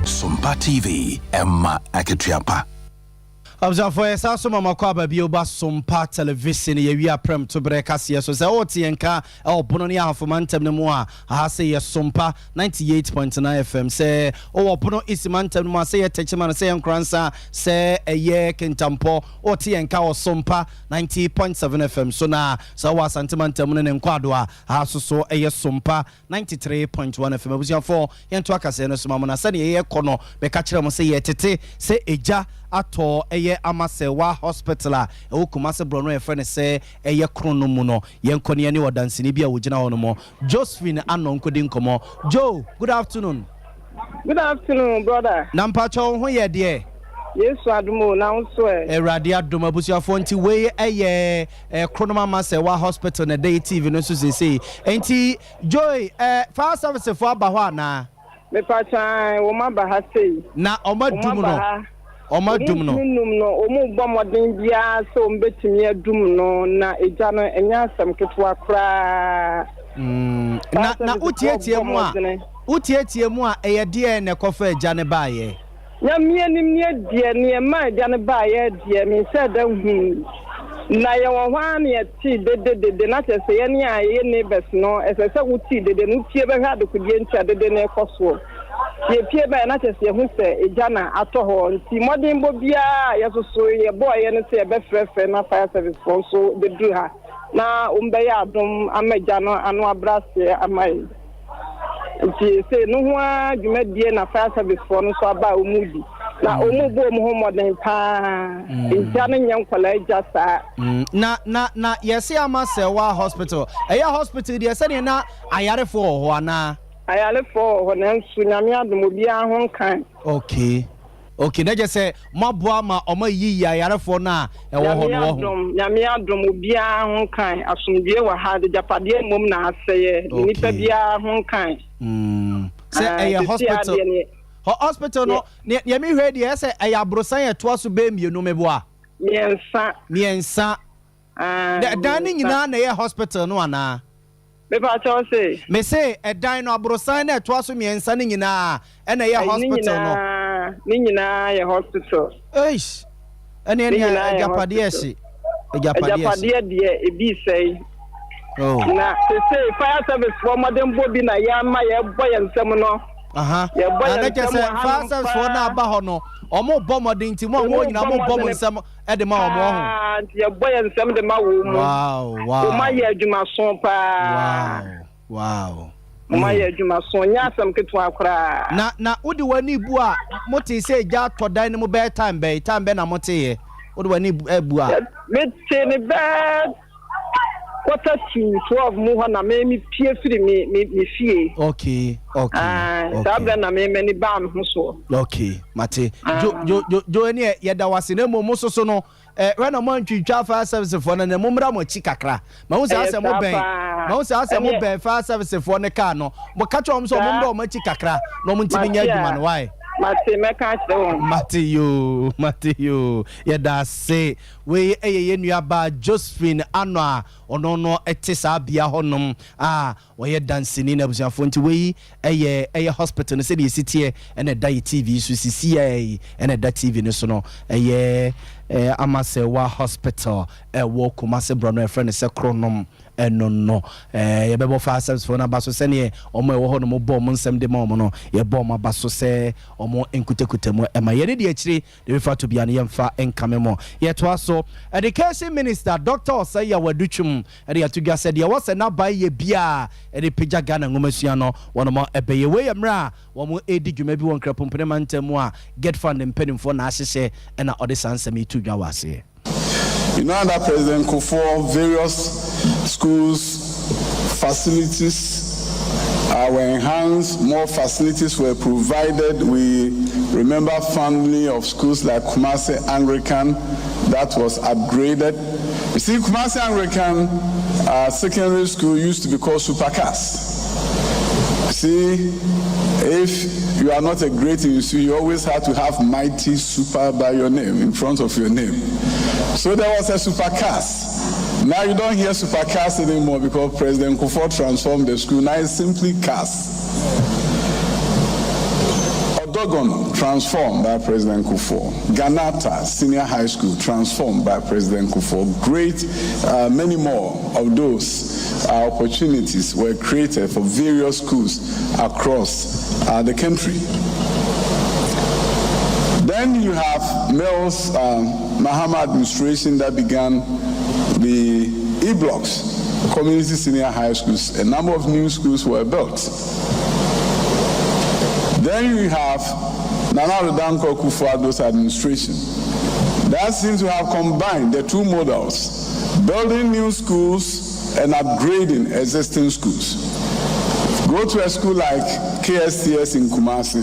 Sompa TV, Emma Aketiapa. Observe esa so mama kwa ba bi oba Sompa television ye wi aprem to breka se so se o tie nka e bono ne afomantem ne mu a ha se ye Sompa 98.9 FM se o bono isimantem mu se ye techman se ye nkransa se eye kentampo o tie nka o Sompa 90.7 FM so na so wa santimantem ne nkwado a ha so eye Sompa 93.1 FM abusia for ye nto akase no so mama na se ye kono be ka kire mo se ye tete se eja ato eye amasewa hospital a okumase brono e frene se eye krono mu no yenkone ani odansini bia wogina hono mo Josephine anonkodi nkomo Joe. Good afternoon. Good afternoon, brother. Nampacho ho ye de Yesu adumo na nso Erade adom abusuafo nti we eye krono amasewa hospital na day TV no so say enti Joy fire service for aba ho ana me pacha wo ma ba ha sei na omadum no omadum no omu bomoden bia so mbetimi adum no na eja no enya asam ketwa kra na utietie mu a eye de ne kofa eja ne baaye nyamie nim ne die ne ma eja ne baaye die mi se da hu na ye wo hwa ne ti de na chese ye ne aye ne bes no esese wuti de no tie be ha de kudie ntia de ne koso ye pie ba na chese hu se ejana atoho nti modern bo bia ye so ye boy ye ne se be frefe na fire service for so de du ha na umbe ya adom amaja no anu abrase amai nti se no ho adwumadie na fire service for no so aba omudi na omubo mu ho modern pa ejana nyankwala eja sa na yesi amasewa hospital eya hospital de se ne na ayarefo ho ana ayalefo ho na nsu nyame adom obi ahon kan okay na je se maboa ma omo yiyi ayarefo na e wo ho no ho nyame adom obi ahon kan asomdie wa ha de japade mom na aseye nipa bia ahon kan se eya hospital no ye mi hwe de se eya brosan ye to so be mienu meboa miensa dan ni nyina na ye hospital no ana me pa cho say me say dan no abrosan na to so miensa ni nyina e na ye hospital no ni nyina ye hospital eish ene ni japade ese japade de ebi sei na say fire service for modern bobi na ya ma ye boy nsem no na ke se fire service for na aba ho no omo bomodin ti mo nyina mo bom nsem e de ma omo ho ye boy nsem de ma wo mu wow o ma ye adwuma so pa wow ma ye adwuma so nya asam ketwa akra na udi wani bu a moti se ja to dan mu be time be na moti ye udi wani bu a me te ne bad quarter to 12 mu hɔ na me pie firi me fie. Okay. Sabra na me many bam ho so. Okay, mate. Jo eni yeda wase na mo so no when am ntwitwa fire service for na mo mra mo chi kakra. Ma wo se asem ben. Ma wo se asem ben fire service for ne car no. Mo ka cho mo so mo mra mo chi kakra no mo ntimi nya adwuma no why? Mate me ka che Matthew yeda se we eye nuaba Josephine Anwa ono no etisa bia honom we dancing na busuafo nti we eye hospital no se de sitie ene da TV so CCA ene da TV no so no Amasewa Hospital wo Kumase Brono friend se kronom no ye bebo fa service for na baso se ne omo wo ho no mo bom nsem de ma omo no ye bom abaso se omo enkutekutemu ma ye de akire de refer to bia ne yemfa enkame mo ye to aso education minister Dr. Osaya Waduchum e de atugya said ye was na ba ye bia e de pija Ghana ngomasua no wono mo ebeye we yemra wo mo edi dwuma bi won krapompene mantemu a get fund mpenimfo na ahyehye e na ode sansem itudwa wase. You know, under President Kufuor, various schools, facilities were enhanced, more facilities were provided. We remember family of schools like Kumasi Anglican that was upgraded. You see, Kumasi Anglican secondary school used to be called Supercast. See, if you are not a great institute, you always have to have mighty super by your name, in front of your name. So there was a supercast. Now you don't hear supercast anymore because President Kufuor transformed the school. Now it's simply cast. Odogon transformed by President Kufuor. Ganata Senior High School transformed by President Kufuor. Great, many more of those opportunities were created for various schools across the country. Then you have Mills Mahama administration that began the E-blocks, community senior high schools. A number of new schools were built. Then you have Nana Addo Dankwa Akufo-Addo's administration. That seems to have combined the two models, building new schools and upgrading existing schools. Go to a school like KSTS in Kumasi.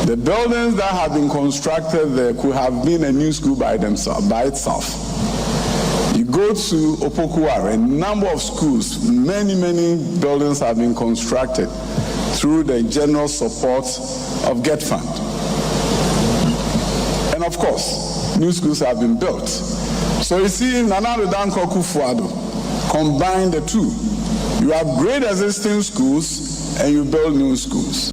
The buildings that have been constructed there could have been a new school by itself. You go to Opokuware, a number of schools, many buildings have been constructed through the general support of Get Fund. And of course, new schools have been built. So you see, Nana Addo Dankwa Akufo-Addo combine the two. You upgrade existing schools and you build new schools.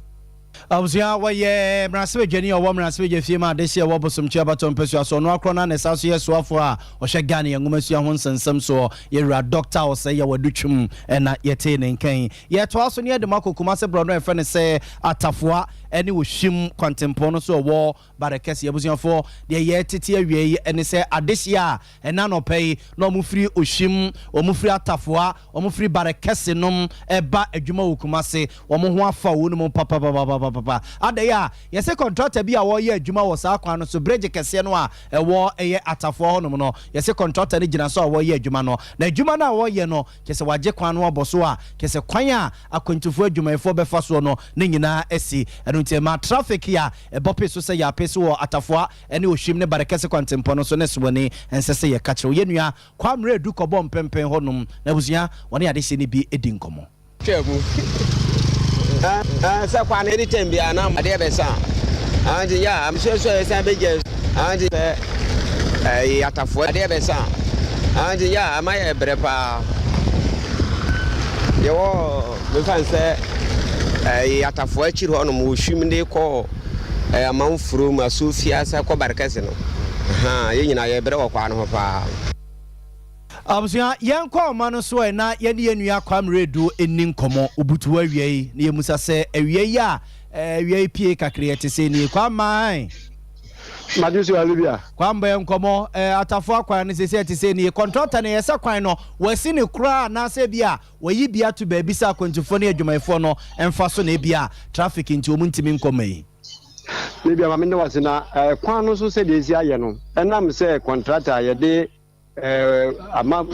Abuzia waye mrasebe jeni owo mrasebe je fiema de hye wo bosom chia baton pesua so no akrona na saso ye soafo a o hye Ghana ye ngomasua ho nsensem so ye ra doctor o say ye wadutwum na ye te ne nkan ye to aso ne de makokuma se brono e fe ne se atafoa ene wo hwim kwantempo no so wo barekese abusuafo de ye tete awie ene se adehia ena no pei no mufiri ohwim o mufiri atafoa o mufiri barekese nom eba adwuma wokuma se wo mo ho afa wo no papa adaya yese contractor bi a wo ye adwuma wo sa kwan no so bridge kese no a wo eye atafo ho no no yese contractor ni gina so wo ye adwuma no na adwuma na wo ye no kese waje kwan no oboso a kese kwan a akwantufo adwuma efo befa so no ne nyina asi eno ntema traffic ya ebope so se ya pese wo atafo ene ohwim ne barekese kwantempo no so ne soboni ensese ye ka kire wo yenua kwamre du kobom pempen ho nom na buzia woni ade se ne bi edi nkomo sa kwa na editem bi anam ade be sa anje ya am so sa be je anje atafo ade be sa anje ya amaye brepa yo me fan se atafo akiri ho no mo hwim ne ko amanfuro ma sofia sa ko barekase no ye nyina ye bre wo kwa no ho pa Abusua yenkwa ma no so na ye ne yenua kwamredu eni nkomo obutu awiei na yemusa se awiei a awiei pie kakre te se ni kwaman Majusi Alibia kwamba yenkomo atafo akwan ne se te se ni contractor ne yesa kwan no wasi ne kura na se bia wayi bia to ba bisa akwantufo ne adwumayfo no emfa so na bia traffic nti omuntimi nkomai Libia ma me ne wasina kwan no so se de esi aye no enam se contractor ye de ama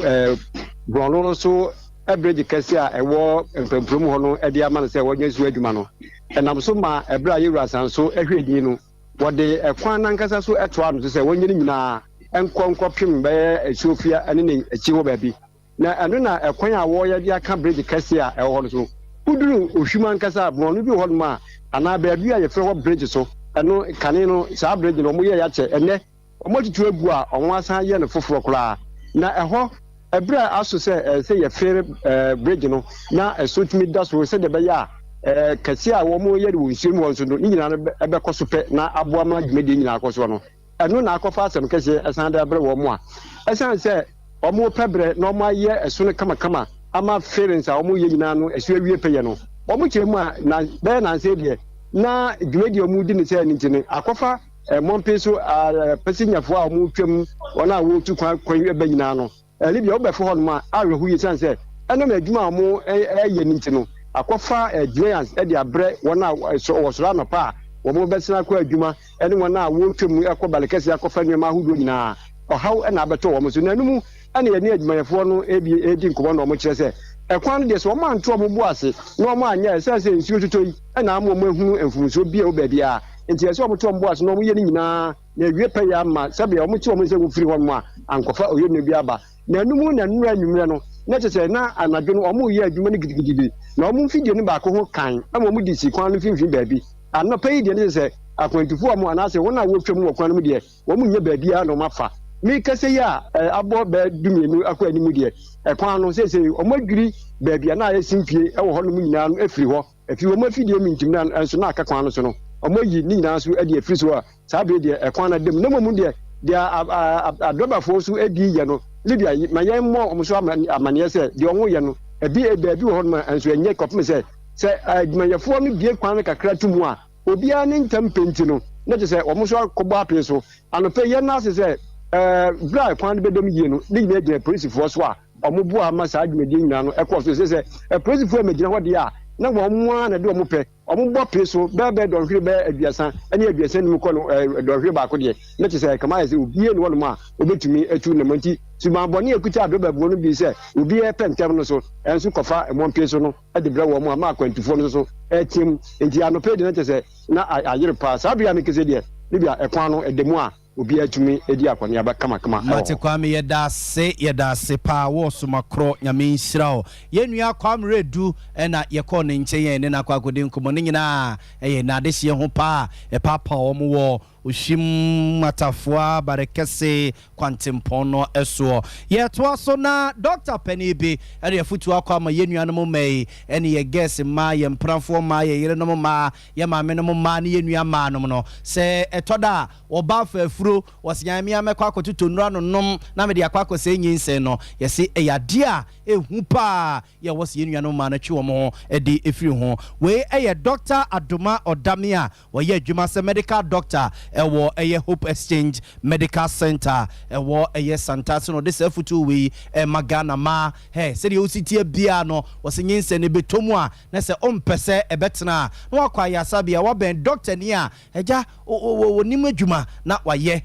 Brono no so bridge kɛse a ɛwɔ mpamprom hɔ no de ama no sɛ wɔnyɛ so adwuma no ɛnam so ma ɛberɛ a yɛwura san so ahwɛ din no wɔde ɛkwan nankasa so ɛtoa no so sɛ wɔnyɛ no nyinaa nkɔpem bɛyɛ asuofia ne ne akyi hɔ baabi na ɛno na ɛkwan a wɔyɛ de aka bridge kɛse a ɛwɔ hɔ no so woduru ohwim ankasa Brono bi wɔ hɔ no a anaa baabi a yɛfrɛ hɔ bridge so ɛno kane no saa bridge no ɔmo yɛ yɛakyɛ ɛnɛ ɔmo tutu agu a ɔmo asan yɛ no foforɔ koraa na ɛhɔ ɛberɛ aso sɛ yɛfrɛ bridge no na ɛso tumi da so sɛ de bɛyɛ a kɛse a wɔn yɛ de wɔn nsuo mu wɔn so no ne nyinaa ɛbɛkɔ so pɛ na aboa ma dwumadie nyinaa akɔ so no ɛno na akɔfa asɛm kɛseɛ ɛsan de abrɛ wɔn a ɛsan sɛ wɔn pɛ brɛ na wɔn ayɛ ɛso no kamakama ama feelings a wɔn yɛ nyinaa no ɛso awie pɛyɛ no wɔn kyerɛ mu a na bɛyɛ nanse deɛ na dwumadie wɔn di ne sɛ ne nti no akɔfa mɔmpe so pɛsinyafoɔ a wɔn twam wɔn a wɔtu kwan ɛbɛ nyinaa no libya wobɛfo hɔ nom a awerɛho yi sane sɛ ɛnam adwuma a mo ɛyɛ no nti no akɔfa giants de abrɛ wɔn a wɔsoro anɔpa a wɔn bɛsena akɔ adwuma ne wɔn a wɔtwam ɛkɔ balekɛse akɔfa nneɛma ahodoɔ nyinaa ɔhaw ɛna abɛtɔ wɔn so na ɛnum ɛna yɛne adwumayɛfoɔ no edi nkɔmɔ na wɔn kyerɛ sɛ ɛkwan no deɛ sɛ wɔn anto wɔn bo ase na wɔn anyɛ ɛsɛ sɛ nsuo totɔ yi ɛna ama wɔn ahunu mfumusuo bi a wɔ baabi a nti ɛsɛ wɔn to wɔn bo ase na wɔn yɛ no nyinaa na ewie pɛ yɛ ama sɛbea wɔn te wɔn sɛ wɔfiri hɔ nom a ankɔfa oyɛ no bi aba na enum na nnura nwumire no na kyerɛ na anadwo no ɔmo yɛ adwuma no gidigidi na ɔmo mfidie no baako ho kan ama ɔmo di si kwan no mfimfini baabi anɔpa yi deɛ ne sɛ akwantufoɔ ɔmo anaasɛ wɔn a wɔtwa mu wɔ kwan no mu deɛ wɔn nyɛ baabi a na ɔmo afa mi kɛse yi a abɔ bɛɛ dumienu akɔ anim deɛ ɛkwan no sɛsɛ ɔmo adwiri baabi a na ayɛ simpie ɛwɔ hɔ nom nyinaa no efiri hɔ efiri wɔn afidie mi ntim na nso na aka kwan no so no ɔmo yi ne nyinaa so ɛde efiri so a saa bere deɛ ɛkwan no dɛm na mo mu deɛ adɔbafoɔ so adi yɛ no libya ma yɛn mmɔ ɔmo so amaneɛ sɛ deɛ ɔmo yɛ no baabi wɔ hɔ nom nso ɛnyɛ kɔpem sɛ adwumayɛfoɔ no bie kwan no kakra to mu a obiara ne ntam penti no na kyerɛ sɛ ɔmo so akɔbɔ apee so anɔpɛ yɛn no ase sɛ berɛ a kwan no bɛdɔm yie no ne nyinaa gyina polisifoɔ so a ɔmo boa ama saa dwumadie nyinaa no ɛkɔɔ so sɛ polisifoɔ magyina hɔ deɛ a na wɔn mu na de wɔn pɛ wɔn bɔ pee so bɛɛ dɔnhwere bɛɛ aduasa ɛne aduasa nim kɔ no dɔnhwere baako deɛ ne kyerɛ sɛ kama ayɛ sɛ obie ne wɔnom a obetumi atu ne mɔnti sumanbɔne ekuta adɔbabuo no bi sɛ obi ɛpɛ ntɛm no so ɛnso kɔfa ɛmɔn pee so no ɛde brɛ wɔn ama akwantufoɔ no so ɛtiam nti anɔpɛ de ne kyerɛ sɛ na ayere paa saa bia ne kese deɛ ne bia ɛkwan no ɛdɛmu a obi atumi edi akɔneaba kamakama mate kwame yɛda ase paa wɔ somakorɔ nyame nhyira wo yɛnnua kwamere du ɛna yɛkɔɔ ne nkyɛn yɛn ne nakɔ akɔde nkɔmmɔ ne nyinaa ɛyɛ naadehyeɛ ho paa ɛpaapa wɔn wɔ oshim matafoa barekese kwantempɔn no ɛsoɔ yɛtoa so na Dr. Penny bi ɛde afutu akɔ ama yɛnnua no mai ɛne yɛ guest ma yɛ mpranfoɔ ma yɛ yere no ma yɛ maame no ma ne yɛnnua ma no no sɛ ɛtɔda ɔba fa afuro wɔsenya me amɛkɔ akɔtoto nnura no nom na me de akɔ akɔsɛ nyinsɛ no yɛse ɛyade a ehu pa yɛ wɔ se yɛnnua no ma no twe wɔn ho ɛde efiri ho wei ɛyɛ Dr. Adoma Odame a wɔyɛ adwuma sɛ medical doctor ɛwɔ ɛyɛ Hope Exchange Medical Center ɛwɔ ɛyɛ Santase no de sɛ futu wei magana ma sɛ de ositie bia no wɔsɛ nyinsɛ ne betomu a na sɛ ɔmpɛ sɛ ɛbɛtena na wakɔ ayasabia wabɛn doctor ni a ɛgya onim adwuma na wayɛ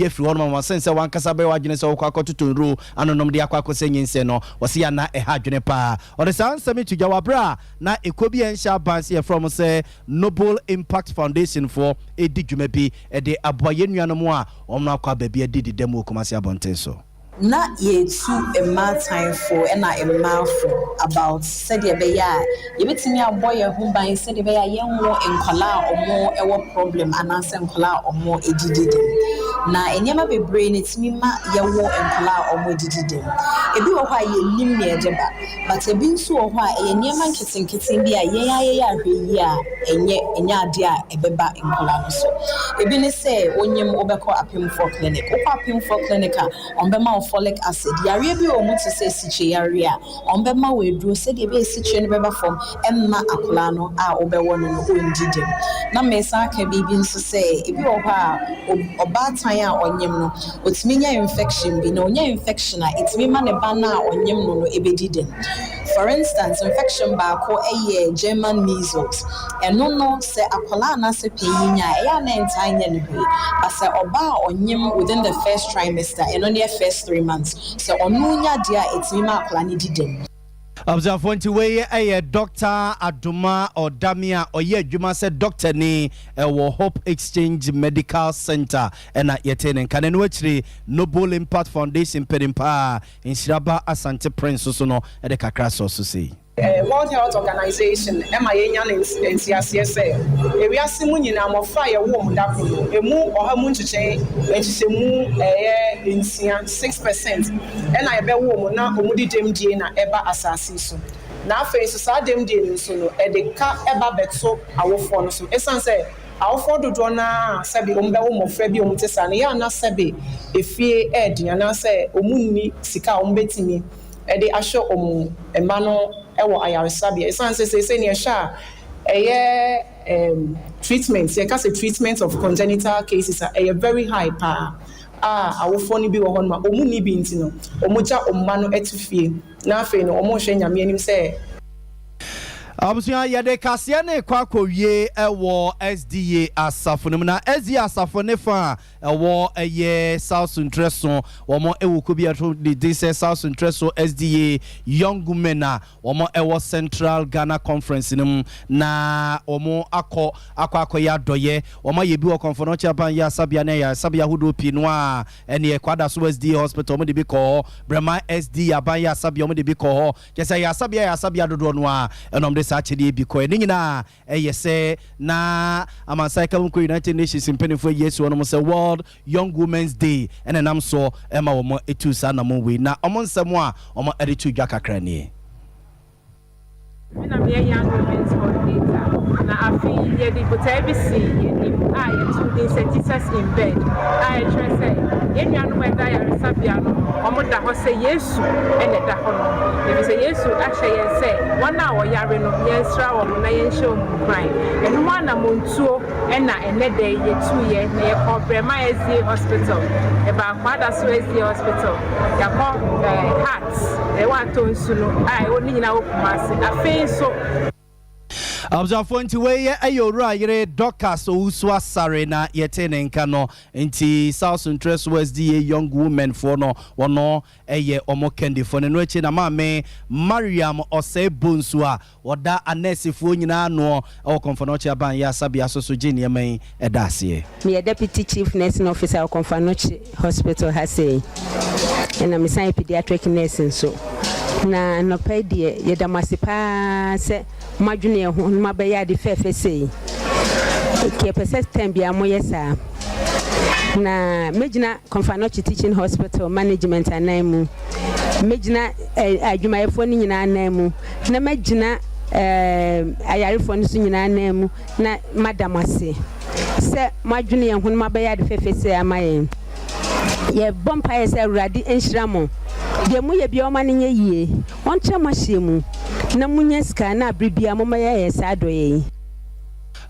firi hɔ no ma sɛ wankasa bɛ wadwene sɛ wokɔ akɔtoto nro anonom de akɔ akɔsɛ nyinsɛ no wɔsɛ ya na ɛha adwene paa ɔde saa nsɛm to gya wabra na ekobi ɛnhyɛ abansi yɛ from sɛ Noble Impact Foundation for edi dwuma bi ɛde aboa yɛnnua mu a ɔmo akɔ baabi adi dɛm okomasi abɔnten so na yɛtu mmaataefo ɛna mmaafo about sɛdeɛ ɛbɛyɛ a yɛbɛtumi abɔ yɛn ho ban sɛdeɛ ɛbɛyɛ a yɛnwɔ nkwalaa a ɔmo ɛwɔ problem anaasɛ nkwalaa a ɔmo ɛdidi dɛm na nneɛma bebree na ɛtumi ma yɛwɔ nkwalaa a ɔmo ɛdidi dɛm ebi wɔ hɔ a yɛnim na ɛde ba but ebi nso wɔ hɔ a ɛyɛ nneɛma nketenkete bi a yɛn ahwɛ yi a ɛnyɛ adeɛ a ɛbɛba nkwalaa no so ebi ne sɛ onyim wobɛkɔ apemfoɔ clinic wokɔ apemfoɔ clinic a ɔmbɛma folic acid yare bi o mu te sɛ siche yare a ɔmbɛma wo eduro sɛ de be siche no bɛba fam ɛmma akola no a wobɛwɔ no ondi dem na mesa aka bibi nso sɛ ebi wɔ hɔ a ɔbaatan a ɔnyem no otimi nya infection bi na onya infection a etimi ma ne ba na ɔnyem no ebedi dem for instance infection baako ɛyɛ German measles ɛno no sɛ akola na sɛ panyin a ɛyɛ na entan nya ne bi but sɛ ɔba a ɔnyem within the first trimester ɛno ne first 3 months. So onunya dia etima akla ni didem. Observe nti wey Dr. Aduma Odamia oye adwuma se doctor ni Hope Exchange Medical Center na yetene kan no akire Noble Impact Foundation pedimpa Inshiraba Asante Prince so no de kakra so say World Health Organization MIA NCAC say we are simunyina amofa ye wo mu dapo emu ohamu nchiche enchichemu 6% na ebe wo mu na omudi demdie na eba asase so na afa so sa demdie no so no edeka eba beto awofo no so esan say awofo dodo na sabi ombe wo mofra bi omutesa na ya na sabi efie edian na say omunni sika ombetimi ede asho omu emano ewo ayaresabia esan say ne sha treatment you can say treatment of congenital cases are very high pa awofo ni bi wo hon ma omu ni bi ntino omuja omma no etufie na afi no omo hwe nyame anim say Abusuya yade kasia ne kwakowie ewo SDA asafo na SDA asafo ne fa ewo eye South Central womo ewo kubia to the South Central SDA young women na womo ewo Central Ghana Conference nim na womo akọ ya doye womo ye bi wo konfono chapan ya sabia na ya sabia hudo pinu a ene kwada so SDA hospital mo de bi ko Brema SDA aban ya sabia mo de bi ko kese ya sabia dodo no a enom actually because nyina say na amansa ka ko United Nations impenifo yesu ono say World Young Women's Day and enam so ema wo etu sa na mo we na omonsemo a omo editu dwa kakra ni na me Young Women's Coordinator na afi ye di botabisi ye di two days Jesus in bed try say ye nuanu weda ya resabia no omo da ho say yesu ene da ho no e say yesu ahye ye say wana wo yare no ye sra wo na ye hye o kran enu ma na montuo ena ene de ye tu ye na ye ko Brema SDA hospital e ba kwada so SDA hospital ya ko heart e wa to nsu no oni nyina wo kumase afi so Abzafo nti weye ayora yere Doctors Ouswa Sare na yetene nka no nti South Central SDA young women for no wono eye omo kendi for no echi na mame Mariam Osebunsu a woda anesifo nyina no o konfonochi aban ya sabia so gene yemen edase me deputy chief nursing officer of Konfanochi Hospital hasay and I'm a pediatric nursing so na no pay die yedamasipa se madwene ho mabeya de fefe sei ke pese bia moyesa na mejina Konfanochi teaching hospital management anamu mejina adwumayefo ni nyina anamu na mejina ayarefo ni so nyina anamu na madam ase se madwene ho mabeya de fefe sei amaye ye bompa ye se radi enhiramo de mu ye bia o ma ne yie on chamashemu na munye ska na bribia mama ye sadoye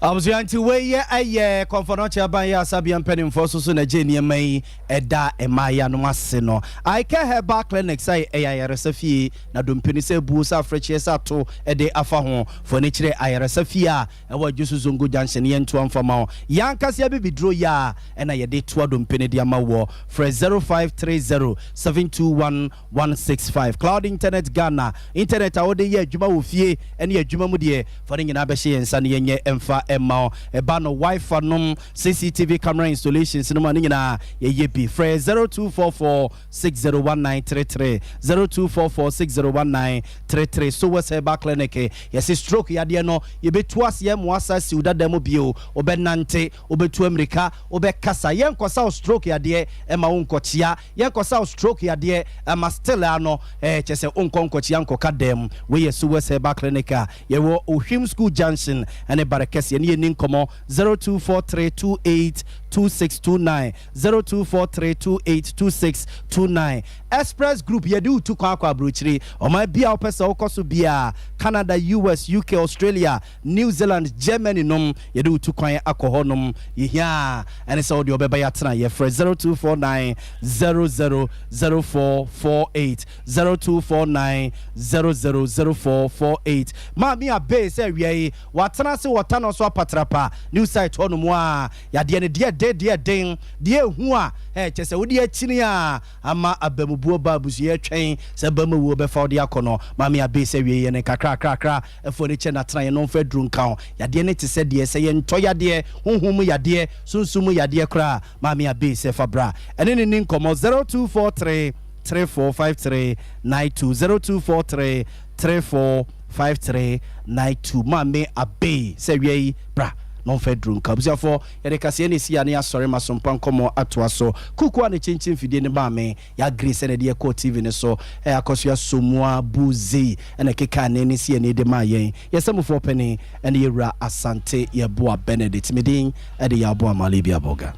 Abzuanti weye aye konfonochi aban ya sabia mpenim foso so na jeni mai eda emaya no ase no I care herbal clinic say ayaresafie na dompeni se bu sa freche sa to ede afa ho fo ne kire ayaresafie a ewa jusu zongo junction ye nto amfama yankase abibidro ya na ye de to dompeni de amawo for 0530721165 Cloud Internet Ghana internet awode ye adwuma wo fie ene adwuma mu de fo ne nyina be hye yensa ne yenye emfa emma ebano Wi-Fi num CCTV camera installations no man nyina ye bi free 0244601933 0244601933 so what's herbal clinic yes stroke ya de no ye betu ase mo asasi udada mo bio obenante obetu America obekasa yenkosa stroke ya de ema wonkochia yenkosa stroke ya de ema still ano chese onkonkochia nkoka dem we yes so what's herbal clinic ye wo Ohwim School Junction ane barakesi ni ninkomo 0243282629 0243282629 Express Group yedu tu kwa abrochiri o ma bia opesa okoso bia Canada US UK Australia New Zealand Germany nom yedu tu kwan alcohol nom yehia ene se odi obeba ya tena ye fresh 0249000448 0249000448 ma mi abe se wiei watena se watano so so apatrapa new site ho no mo a yade ne de den de hu a chese wo de akini a ama abamubuo ba busu ye twen se bamuwo be fa de akono mame abe se wie ye ne kakra efo ne che na tran ye no fa dru nkan yade ne te se de se ye nto yade honhom yade sunsum yade kra mame abe se fa bra ene ne nkomo 0243 3453 92 0243 345392 mame abe se wie bra non fedrun kabuzia for yede kase ne sia ne asore masompa nkomo atoa so kuku ane chinchin fidie ne ba me ya grace ne de ko tv ne so akoso ya somua buzi ene keka ne sia ne de ma yen yesamfo pene ene yewura asante ye boa benedict medin ede ya boa malibia boga